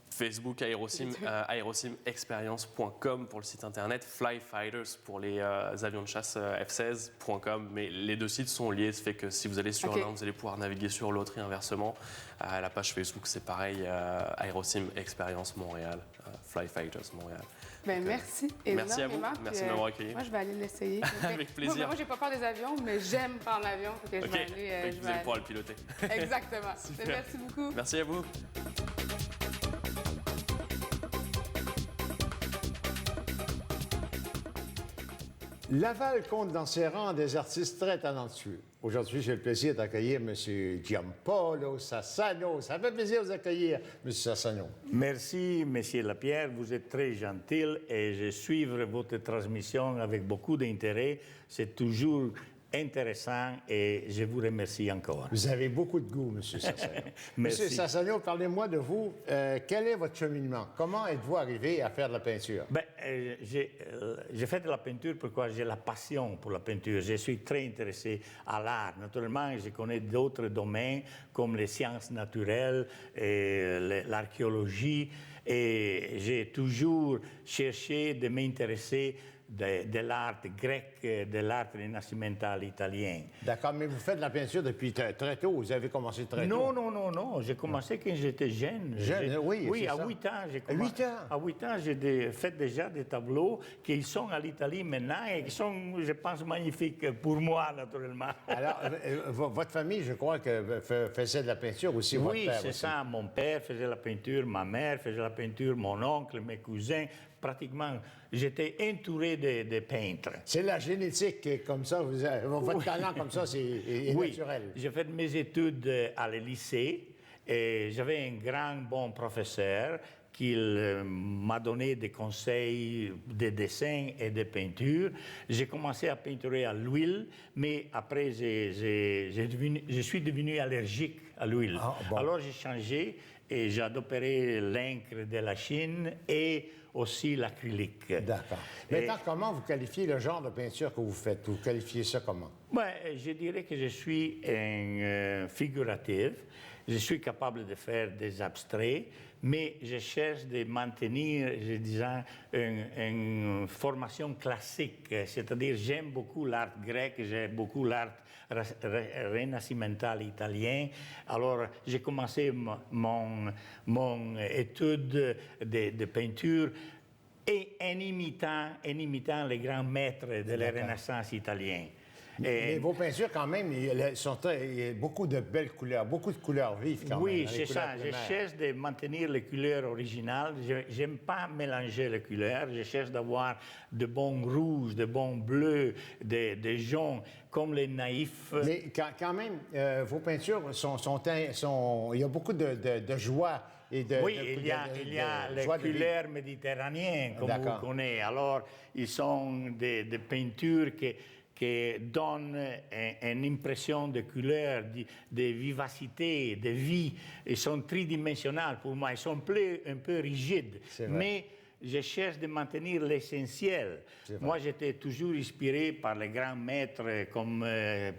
Facebook, aerosimexperience.com pour le site internet, Flyfighters pour les avions de chasse F-16.com. Mais les deux sites sont liés, ça fait que si vous allez sur l'un, vous allez pouvoir naviguer sur l'autre et inversement. La page Facebook, c'est pareil, Aerosim Experience Montréal, Flyfighters Montréal. Merci énormément. Merci à vous, merci de m'avoir accueilli. Moi, je vais aller l'essayer. Avec plaisir. Moi, j'ai pas peur des avions, mais j'aime prendre l'avion. Je vais aller. Vous allez pouvoir le piloter. Exactement. Merci beaucoup. Merci à vous. Laval compte dans ses rangs des artistes très talentueux. Aujourd'hui, j'ai le plaisir d'accueillir M. Giampaolo Sassano. Ça fait plaisir de vous accueillir, M. Sassano. Merci, M. Lapierre. Vous êtes très gentil et je suis votre transmission avec beaucoup d'intérêt. C'est toujours intéressant et je vous remercie encore. Vous avez beaucoup de goût, M. Sassano. Merci. M. Sassano, parlez-moi de vous. Quel est votre cheminement? Comment êtes-vous arrivé à faire de la peinture? J'ai fait de la peinture pourquoi j'ai la passion pour la peinture. Je suis très intéressé à l'art. Naturellement, je connais d'autres domaines comme les sciences naturelles et l'archéologie. Et j'ai toujours cherché de m'intéresser de l'art grec, de l'art rinascimental italien. D'accord, mais vous faites de la peinture depuis très tôt. Vous avez commencé très tôt. Non. J'ai commencé quand j'étais jeune. Oui, Oui, à ça. 8 ans. À 8 ans? À 8 ans, j'ai fait déjà des tableaux qui sont à l'Italie maintenant et qui sont, je pense, magnifiques pour moi, naturellement. Alors, votre famille, je crois, que faisait de la peinture aussi, votre Oui, père c'est aussi. ça. Mon père faisait la peinture, ma mère faisait la peinture, mon oncle, mes cousins. Pratiquement, j'étais entouré de peintres. C'est la génétique qui est comme ça. Votre talent comme ça, est naturel. J'ai fait mes études à le lycée et j'avais un grand bon professeur qui m'a donné des conseils de dessin et de peinture. J'ai commencé à peinturer à l'huile, mais après, je suis devenu allergique à l'huile. Ah, bon. Alors, j'ai changé et j'ai adopté l'encre de la Chine et aussi l'acrylique. D'accord. Maintenant, comment vous qualifiez le genre de peinture que vous faites? Vous qualifiez ça comment? Je dirais que je suis un figuratif. Je suis capable de faire des abstraits, mais je cherche de maintenir, je disais, une formation classique. C'est-à-dire, j'aime beaucoup l'art grec, j'aime beaucoup l'art rinascimental italien. Alors, j'ai commencé mon étude de peinture et en imitant les grands maîtres de la Renaissance italienne. Mais vos peintures, quand même, il y a beaucoup de belles couleurs, beaucoup de couleurs vives, quand même. Oui, c'est ça. Je cherche de maintenir les couleurs originales. Je n'aime pas mélanger les couleurs. Je cherche d'avoir de bons rouges, de bons bleus, de jaunes, comme les naïfs. Mais quand même, vos peintures il y a beaucoup de joie. Oui, il y a les couleurs méditerranéennes, comme vous connaissez. Alors, ils sont des peintures qui donnent une impression de couleur, de vivacité, de vie. Ils sont tridimensionnels pour moi. Ils sont un peu rigides. Mais je cherche de maintenir l'essentiel. Moi, j'étais toujours inspiré par les grands maîtres comme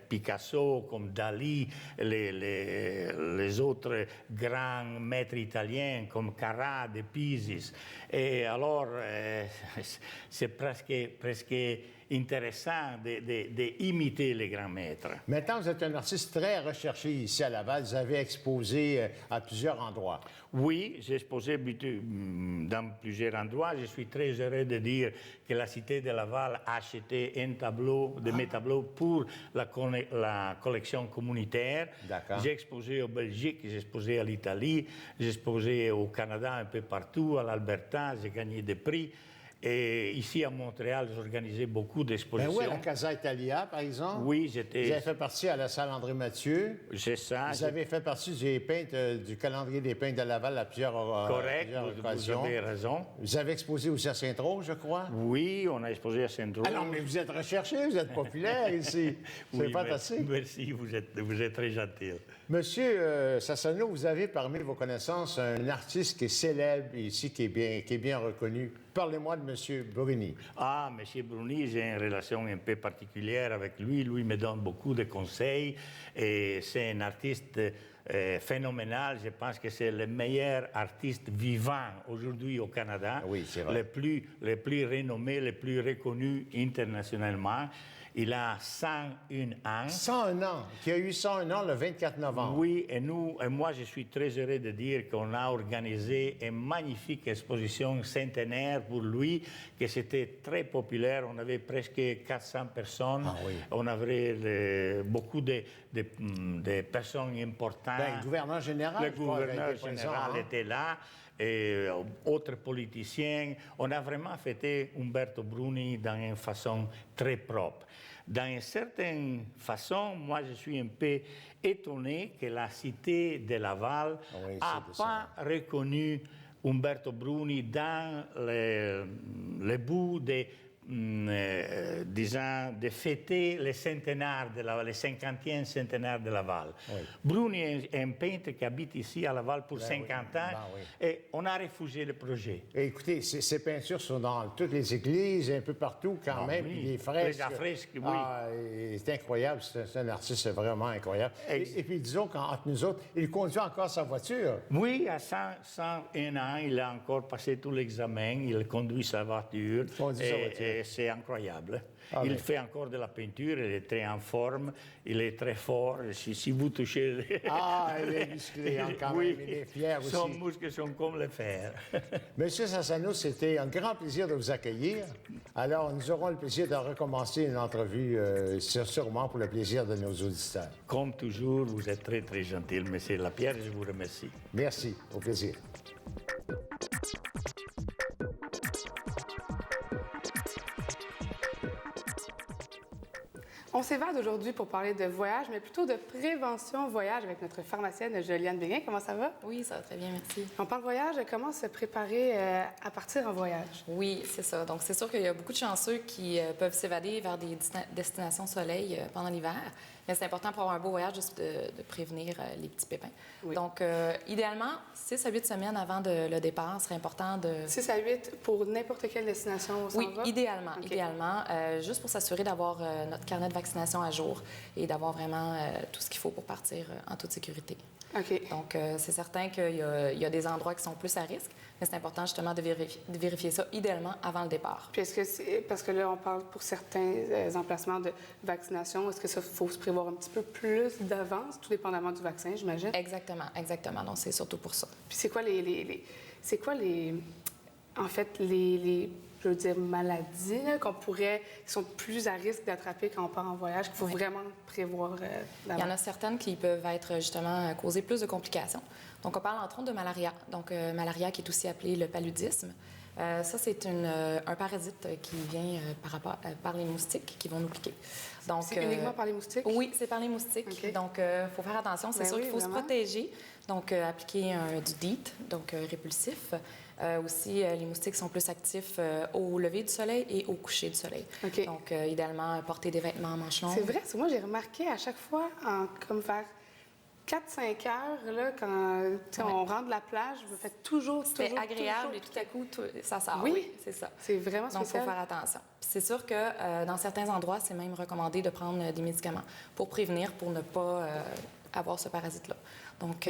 Picasso, comme Dali, les autres grands maîtres italiens comme Carrà de Pizzi. Et alors, c'est presque intéressant d'imiter les grands maîtres. Maintenant, vous êtes un artiste très recherché ici à Laval. Vous avez exposé à plusieurs endroits. Oui, j'ai exposé dans plusieurs endroits. Je suis très heureux de dire que la Cité de Laval a acheté un tableau, de mes tableaux, pour la collection communautaire. J'ai exposé en Belgique, j'ai exposé à l'Italie, j'ai exposé au Canada un peu partout, à l'Alberta, j'ai gagné des prix. Et ici à Montréal, j'organisais beaucoup d'expositions. Oui, à la Casa Italia, par exemple. Oui, j'étais... Vous avez fait partie à la salle André Mathieu. C'est ça. Vous avez fait partie des peintres, du calendrier des peintres de Laval à plusieurs occasions. Vous avez raison. Vous avez exposé aussi à Saint-Rose, je crois. Oui, on a exposé à Saint-Rose. Alors, mais vous êtes recherché, vous êtes populaire ici. C'est fantastique. Merci, vous êtes très gentil. Monsieur Sassano, vous avez parmi vos connaissances un artiste qui est célèbre ici, qui est bien reconnu. Parlez-moi de M. Bruni. Ah, M. Bruni, j'ai une relation un peu particulière avec lui. Lui me donne beaucoup de conseils et c'est un artiste phénoménal. Je pense que c'est le meilleur artiste vivant aujourd'hui au Canada. Oui, c'est vrai. Le plus renommé, le plus reconnu internationalement. Il a 101 ans. 101 ans, qui a eu 101 ans le 24 novembre. Oui, et moi, je suis très heureux de dire qu'on a organisé une magnifique exposition centenaire pour lui, que c'était très populaire. On avait presque 400 personnes. Ah oui. On avait beaucoup de personnes importantes. Le gouverneur général, le gouverneur général était là. Et autres politiciens. On a vraiment fêté Umberto Bruni d'une façon très propre. D'une certaine façon, moi, je suis un peu étonné que la cité de Laval n'a pas reconnu Umberto Bruni dans le bout de disons, de fêter le centenaire de Laval, le 50e centenaire de Laval. Oui. Bruni est un peintre qui habite ici à Laval pour 50 ans et on a refusé le projet. Et écoutez, ces peintures sont dans toutes les églises, un peu partout quand même, puis les fresques. Les fresques, oui. C'est incroyable, c'est un artiste vraiment incroyable. Et puis disons qu'entre nous autres, il conduit encore sa voiture. Oui, à 101 ans, il a encore passé tout l'examen, il conduit sa voiture. Et c'est incroyable. Il fait encore de la peinture, il est très en forme, il est très fort. Si vous touchez... il est musclé quand même, il est fier aussi. Ses muscles sont comme le fer. Monsieur Sassano, c'était un grand plaisir de vous accueillir. Alors, nous aurons le plaisir de recommencer une entrevue, sûrement pour le plaisir de nos auditeurs. Comme toujours, vous êtes très, très gentil, monsieur Lapierre, je vous remercie. Merci, au plaisir. On s'évade aujourd'hui pour parler de voyage, mais plutôt de prévention voyage avec notre pharmacienne Joliane Béguin. Comment ça va? Oui, ça va très bien, merci. On parle voyage, comment se préparer à partir en voyage? Oui, c'est ça. Donc, c'est sûr qu'il y a beaucoup de chanceux qui peuvent s'évader vers des destinations soleil pendant l'hiver. Mais c'est important pour avoir un beau voyage juste de prévenir les petits pépins. Oui. Donc, idéalement, 6 à 8 semaines avant le départ, ce serait important de... 6 à 8 pour n'importe quelle destination on s'en va? Oui, idéalement. Okay. Idéalement, juste pour s'assurer d'avoir notre carnet de vaccination à jour et d'avoir vraiment tout ce qu'il faut pour partir en toute sécurité. OK. Donc, c'est certain qu'il y a des endroits qui sont plus à risque, mais c'est important justement de vérifier ça idéalement avant le départ. Puis est-ce que c'est... Parce que là, on parle pour certains emplacements de vaccination, est-ce que ça, faut se prévoir un petit peu plus d'avance, tout dépendamment du vaccin, j'imagine? Exactement, exactement. Donc, c'est surtout pour ça. Puis c'est quoi en fait, je veux dire, maladies qui sont plus à risque d'attraper quand on part en voyage, qu'il faut vraiment prévoir d'avance? Il y en a certaines qui peuvent être justement causer plus de complications. Donc, on parle entre autres de malaria. Donc, malaria qui est aussi appelé le paludisme. Ça, c'est un parasite qui vient par les moustiques qui vont nous piquer. Donc, c'est uniquement par les moustiques? Oui, c'est par les moustiques. Okay. Donc, il faut faire attention. C'est sûr qu'il faut se protéger. Donc, appliquer du DEET, donc répulsif. Aussi, les moustiques sont plus actifs au lever du soleil et au coucher du soleil. Okay. Donc, idéalement, porter des vêtements en manches longues. C'est vrai, moi, j'ai remarqué à chaque fois, comme vers 4-5 heures, là, quand on rentre de la plage, je me fais toujours agréable et tout à coup, ça sort. Oui, c'est ça. C'est vraiment spécial. Donc, il faut faire attention. Puis c'est sûr que dans certains endroits, c'est même recommandé de prendre des médicaments pour prévenir, pour ne pas avoir ce parasite-là. Donc...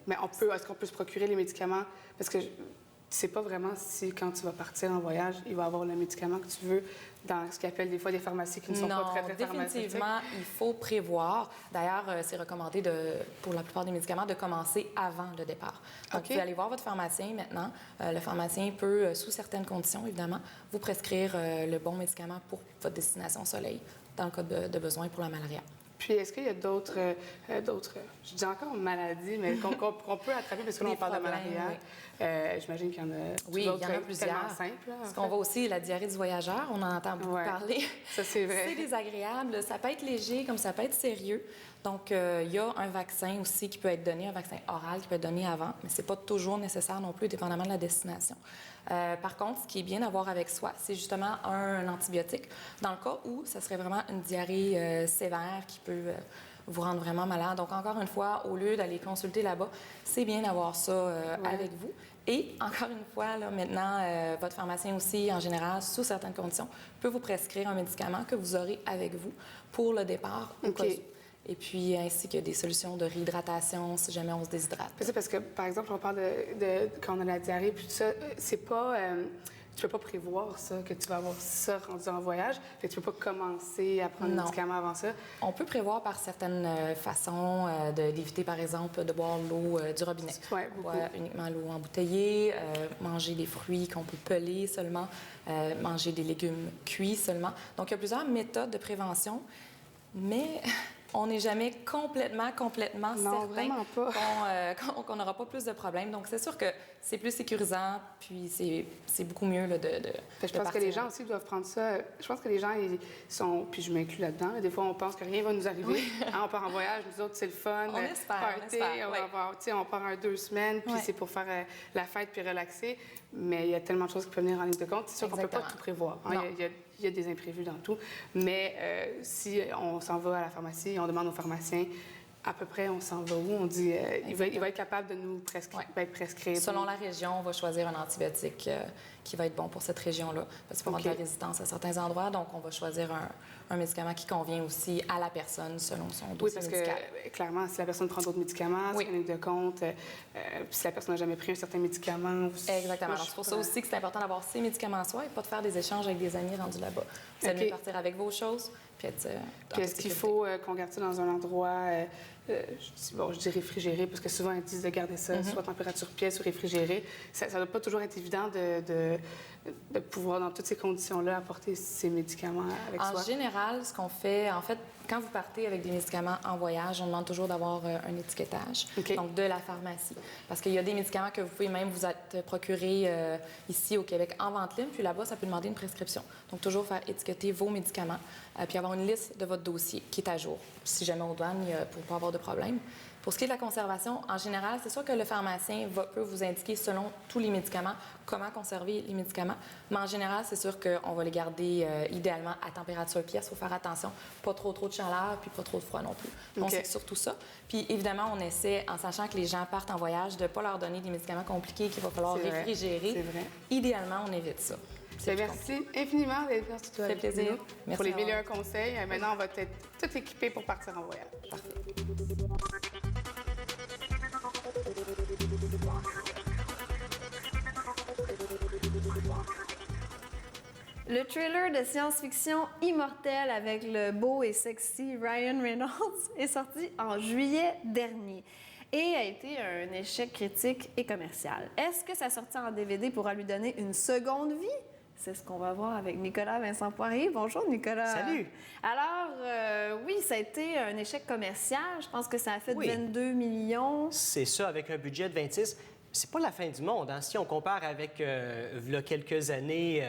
Mais est-ce qu'on peut se procurer les médicaments? Parce que tu sais pas vraiment si, quand tu vas partir en voyage, il va y avoir le médicament que tu veux dans ce qu'ils appellent des fois des pharmacies qui ne sont pas très pharmaceutiques. Non, définitivement, il faut prévoir. D'ailleurs, c'est recommandé, pour la plupart des médicaments, de commencer avant le départ. Donc, vous allez voir votre pharmacien maintenant. Le pharmacien peut, sous certaines conditions, évidemment, vous prescrire le bon médicament pour votre destination soleil, dans le cas de besoin pour la malaria. Puis, est-ce qu'il y a d'autres je dis encore maladies, mais qu'on peut attraper, parce que là, on parle de malaria. Oui. J'imagine qu'il y en a oui, il y en a plusieurs. Simples, ce qu'on voit aussi, la diarrhée du voyageur, on en entend beaucoup parler. Ça, c'est vrai. C'est désagréable. Ça peut être léger, comme ça peut être sérieux. Donc, il y a un vaccin aussi qui peut être donné, un vaccin oral qui peut être donné avant, mais ce n'est pas toujours nécessaire non plus, dépendamment de la destination. Par contre, ce qui est bien d'avoir avec soi, c'est justement un antibiotique, dans le cas où ça serait vraiment une diarrhée sévère qui peut vous rendre vraiment malade. Donc, encore une fois, au lieu d'aller consulter là-bas, c'est bien d'avoir ça avec vous. Et, encore une fois, là, maintenant, votre pharmacien aussi, en général, sous certaines conditions, peut vous prescrire un médicament que vous aurez avec vous pour le départ au cas où. Et puis, ainsi que des solutions de réhydratation si jamais on se déshydrate. C'est parce que, par exemple, on parle de quand on a la diarrhée, puis tout ça, c'est pas... tu peux pas prévoir ça, que tu vas avoir ça rendu en voyage. Fait que tu peux pas commencer à prendre des médicaments avant ça. On peut prévoir par certaines façons d'éviter, par exemple, de boire l'eau du robinet. Oui, boire uniquement l'eau embouteillée, manger des fruits qu'on peut peler seulement, manger des légumes cuits seulement. Donc, il y a plusieurs méthodes de prévention, mais... on n'est jamais complètement certain qu'on n'aura pas plus de problèmes. Donc, c'est sûr que c'est plus sécurisant, puis c'est beaucoup mieux là, je pense que les gens aussi doivent prendre ça. Je pense que les gens, ils sont... Puis je m'inclus là-dedans. Là, des fois, on pense que rien va nous arriver. Oui. On part en voyage, nous autres, c'est le fun. On espère. On part 2 semaines, puis c'est pour faire la fête puis relaxer. Mais il y a tellement de choses qui peuvent venir en ligne de compte. C'est sûr qu'on ne peut pas tout prévoir. Il il y a des imprévus dans tout. Mais si on s'en va à la pharmacie, on demande au pharmacien à peu près, on s'en va où? On dit il va être capable de nous prescrire. Selon la région, on va choisir un antibiotique qui va être bon pour cette région-là. Parce qu'il peut y avoir de la résistance à certains endroits, donc on va choisir un médicament qui convient aussi à la personne selon son dossier médical. Oui, parce que clairement, si la personne prend d'autres médicaments, c'est une ligne de compte, si la personne n'a jamais pris un certain médicament... Exactement. Alors, c'est pour ça aussi que c'est important d'avoir ces médicaments à soi et pas de faire des échanges avec des amis rendus là-bas. Vous allez partir avec vos choses, puis être... Puis est-ce qu'il faut qu'on garde ça dans un endroit... je dis réfrigéré, parce que souvent, ils disent de garder ça soit à température pièce ou réfrigéré. Ça ne doit pas toujours être évident de pouvoir, dans toutes ces conditions-là, apporter ces médicaments avec soi. En général, ce qu'on fait, en fait, quand vous partez avec des médicaments en voyage, on demande toujours d'avoir un étiquetage, donc de la pharmacie. Parce qu'il y a des médicaments que vous pouvez même vous être procurés ici au Québec en vente libre, puis là-bas, ça peut demander une prescription. Donc, toujours faire étiqueter vos médicaments, puis avoir une liste de votre dossier qui est à jour. Si jamais aux douanes, pour ne pas avoir de problème. Pour ce qui est de la conservation, en général, c'est sûr que le pharmacien peut vous indiquer, selon tous les médicaments, comment conserver les médicaments. Mais en général, c'est sûr qu'on va les garder idéalement à température pièce. Il faut faire attention. Pas trop de chaleur, puis pas trop de froid non plus. Donc, c'est surtout ça. Puis évidemment, on essaie, en sachant que les gens partent en voyage, de ne pas leur donner des médicaments compliqués qu'il va falloir réfrigérer. C'est vrai. Idéalement, on évite ça. Merci infiniment d'être là. Ça fait plaisir. Merci pour les meilleurs conseils. Maintenant, on va être tout équipé pour partir en voyage. Parfait. Le thriller de science-fiction Immortel avec le beau et sexy Ryan Reynolds est sorti en juillet dernier et a été un échec critique et commercial. Est-ce que sa sortie en DVD pourra lui donner une seconde vie? C'est ce qu'on va voir avec Nicolas Vincent Poirier. Bonjour, Nicolas. Salut. Alors, oui, ça a été un échec commercial. Je pense que ça a fait 22 millions. C'est ça, avec un budget de 26. C'est pas la fin du monde. Hein? Si on compare avec il y a quelques années,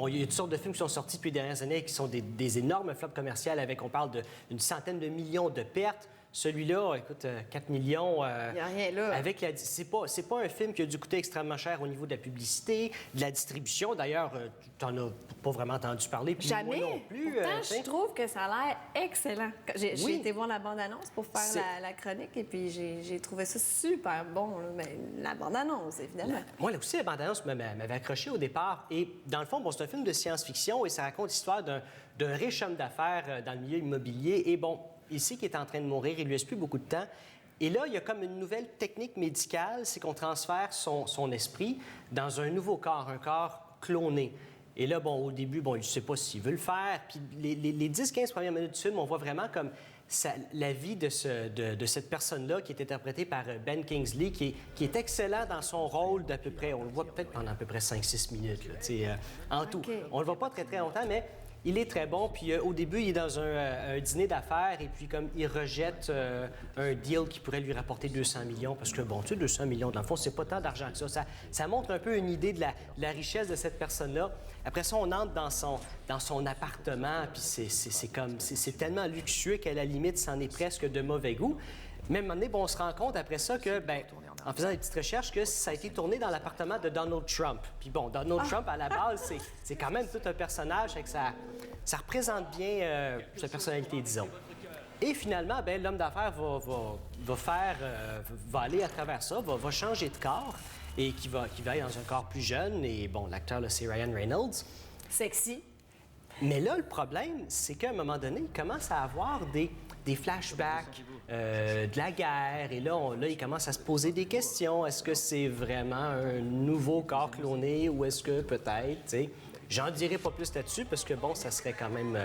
il y a toutes sortes de films qui sont sortis depuis les dernières années qui sont des énormes flops commerciaux on parle d'une centaine de millions de pertes. Celui-là, écoute, 4 millions. Il n'y a rien là. C'est pas un film qui a dû coûter extrêmement cher au niveau de la publicité, de la distribution. D'ailleurs, tu n'en as pas vraiment entendu parler. Puis jamais. Moi non plus. Pourtant, je trouve que ça a l'air excellent. J'ai été voir la bande-annonce pour faire la chronique et puis j'ai trouvé ça super bon. Mais la bande-annonce, évidemment. Moi, là aussi, la bande-annonce m'avait accroché au départ. Et dans le fond, c'est un film de science-fiction et ça raconte l'histoire d'un riche homme d'affaires dans le milieu immobilier. Et ici, qui est en train de mourir, il lui reste plus beaucoup de temps. Et là, il y a comme une nouvelle technique médicale, c'est qu'on transfère son esprit dans un nouveau corps, un corps cloné. Et là, au début, il ne sait pas s'il veut le faire. Puis les 10-15 premières minutes du film, on voit vraiment comme la vie de cette personne-là qui est interprétée par Ben Kingsley, qui est excellent dans son rôle d'à peu près, on le voit peut-être pendant à peu près 5-6 minutes, là, en tout. On ne le voit pas très, très longtemps, mais il est très bon. Puis au début, il est dans un dîner d'affaires et puis comme il rejette un deal qui pourrait lui rapporter 200 millions, parce que, 200 millions, dans le fond, c'est pas tant d'argent que ça. Ça montre un peu une idée de la richesse de cette personne-là. Après ça, on entre dans son appartement, puis c'est tellement luxueux qu'à la limite, c'en est presque de mauvais goût. Mais à un moment donné, on se rend compte après ça que, en faisant des petites recherches, que ça a été tourné dans l'appartement de Donald Trump. Puis Donald Trump, à la base, c'est quand même tout un personnage, et que ça représente bien sa personnalité, disons. Et finalement, l'homme d'affaires va aller à travers ça, va changer de corps, et qui va aller dans un corps plus jeune. Et l'acteur, là, c'est Ryan Reynolds. Sexy. Mais là, le problème, c'est qu'à un moment donné, il commence à avoir des flashbacks de la guerre. Et là, il commence à se poser des questions. Est-ce que c'est vraiment un nouveau corps cloné ou est-ce que peut-être, tu sais... J'en dirai pas plus là-dessus parce que, ça serait quand même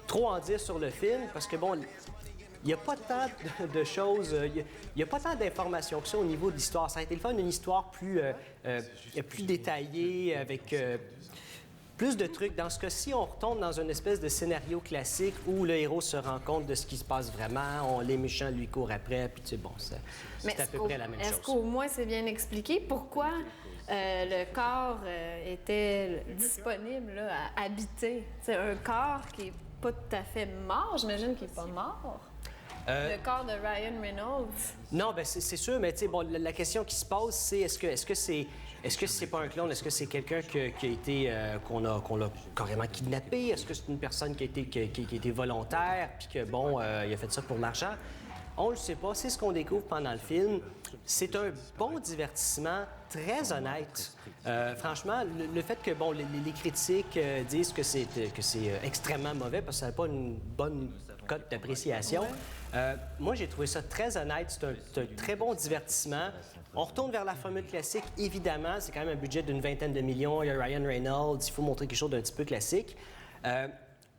trop en dire sur le film parce que, il n'y a pas tant de choses, il n'y a pas tant d'informations que ça au niveau de l'histoire. Ça a été le fun d'une histoire plus détaillée, avec plus de trucs. Dans ce cas-ci, on retombe dans une espèce de scénario classique où le héros se rend compte de ce qui se passe vraiment, les méchants lui courent après, puis c'est à peu près la même chose. Est-ce qu'au moins c'est bien expliqué pourquoi le corps était disponible là, à habiter? C'est un corps qui n'est pas tout à fait mort, j'imagine qu'il n'est pas mort. Le corps de Ryan Reynolds? Non, c'est sûr, mais la question qui se pose, c'est est-ce que c'est Est-ce que c'est pas un clone? Est-ce que c'est quelqu'un qui a été qu'on l'a carrément kidnappé? Est-ce que c'est une personne qui a été volontaire puis que bon, il a fait ça pour l'argent? On le sait pas. C'est ce qu'on découvre pendant le film. C'est un bon divertissement, très honnête. Franchement, le fait que bon, les critiques disent que c'est extrêmement mauvais parce que ça n'a pas une bonne cote d'appréciation. Moi, j'ai trouvé ça très honnête. C'est un très bon divertissement. On retourne vers la formule classique, évidemment. C'est quand même un budget d'une 20aine de millions. Il y a Ryan Reynolds. Il faut montrer quelque chose d'un petit peu classique.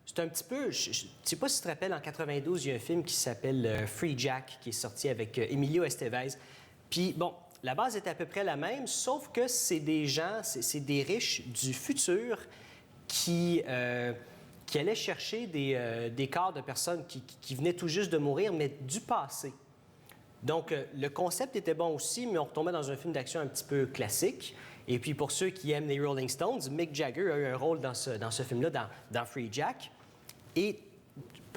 C'est un petit peu... Je ne sais pas si tu te rappelles, en 92, il y a un film qui s'appelle Free Jack, qui est sorti avec Emilio Estevez. Puis, bon, la base est à peu près la même, sauf que c'est des gens, c'est des riches du futur qui allaient chercher des corps de personnes qui venaient tout juste de mourir, mais du passé. Donc, le concept était bon aussi, mais on retombait dans un film d'action un petit peu classique. Et puis, pour ceux qui aiment les Rolling Stones, Mick Jagger a eu un rôle dans ce film-là, dans Free Jack. Et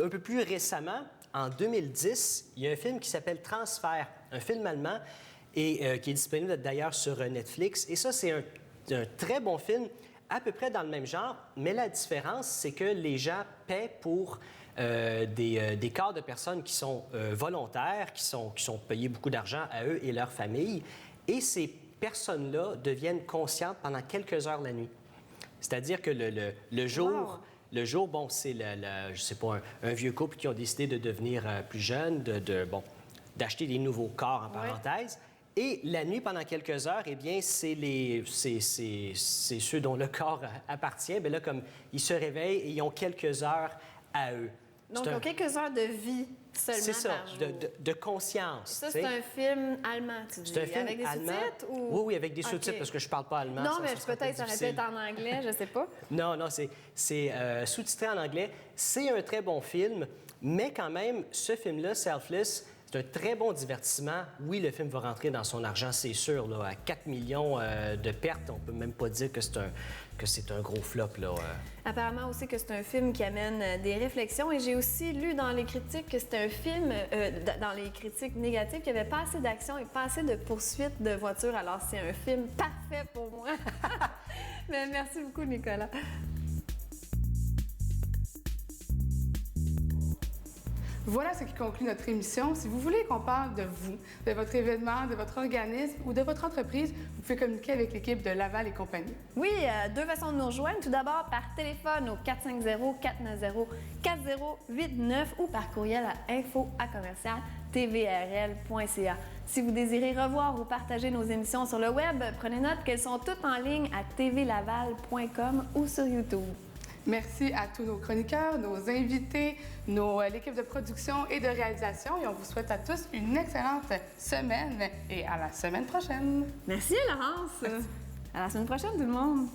un peu plus récemment, en 2010, il y a un film qui s'appelle Transfert, un film allemand, et qui est disponible d'ailleurs sur Netflix. Et ça, c'est un très bon film, à peu près dans le même genre, mais la différence, c'est que les gens paient pour des corps de personnes qui sont volontaires, qui sont payés beaucoup d'argent à eux et leurs familles, et ces personnes-là deviennent conscientes pendant quelques heures la nuit. C'est-à-dire que le jour... Wow. Le jour, bon, c'est, je sais pas, un vieux couple qui ont décidé de devenir plus jeunes, d'acheter des nouveaux corps, en parenthèse. Ouais. Et la nuit, pendant quelques heures, eh bien, c'est ceux dont le corps appartient. Bien là, comme ils se réveillent et ils ont quelques heures à eux. Donc, ils ont quelques heures de vie seulement c'est ça, par jour. De conscience. Ça, c'est un film allemand, tu dis? C'est un film avec des sous-titres? Ou... Oui, avec des sous-titres, parce que je parle pas allemand. Non, mais peut-être ça aurait pu être en anglais, je sais pas. Non, c'est sous-titré en anglais. C'est un très bon film, mais quand même, ce film-là, Selfless, c'est un très bon divertissement. Oui, le film va rentrer dans son argent, c'est sûr. Là, à 4 millions de pertes, on peut même pas dire que c'est un gros flop. Là. Apparemment aussi que c'est un film qui amène des réflexions. Et j'ai aussi lu dans les critiques que c'était un film, dans les critiques négatives, qu'il n'y avait pas assez d'action et pas assez de poursuites de voitures. Alors, c'est un film parfait pour moi. Mais merci beaucoup, Nicolas. Voilà ce qui conclut notre émission. Si vous voulez qu'on parle de vous, de votre événement, de votre organisme ou de votre entreprise, vous pouvez communiquer avec l'équipe de Laval et compagnie. Oui, deux façons de nous rejoindre. Tout d'abord, par téléphone au 450-490-4089 ou par courriel à info@tvrl.ca. Si vous désirez revoir ou partager nos émissions sur le web, prenez note qu'elles sont toutes en ligne à tvlaval.com ou sur YouTube. Merci à tous nos chroniqueurs, nos invités, l'équipe de production et de réalisation. Et on vous souhaite à tous une excellente semaine et à la semaine prochaine. Merci, Laurence. Merci. À la semaine prochaine, tout le monde.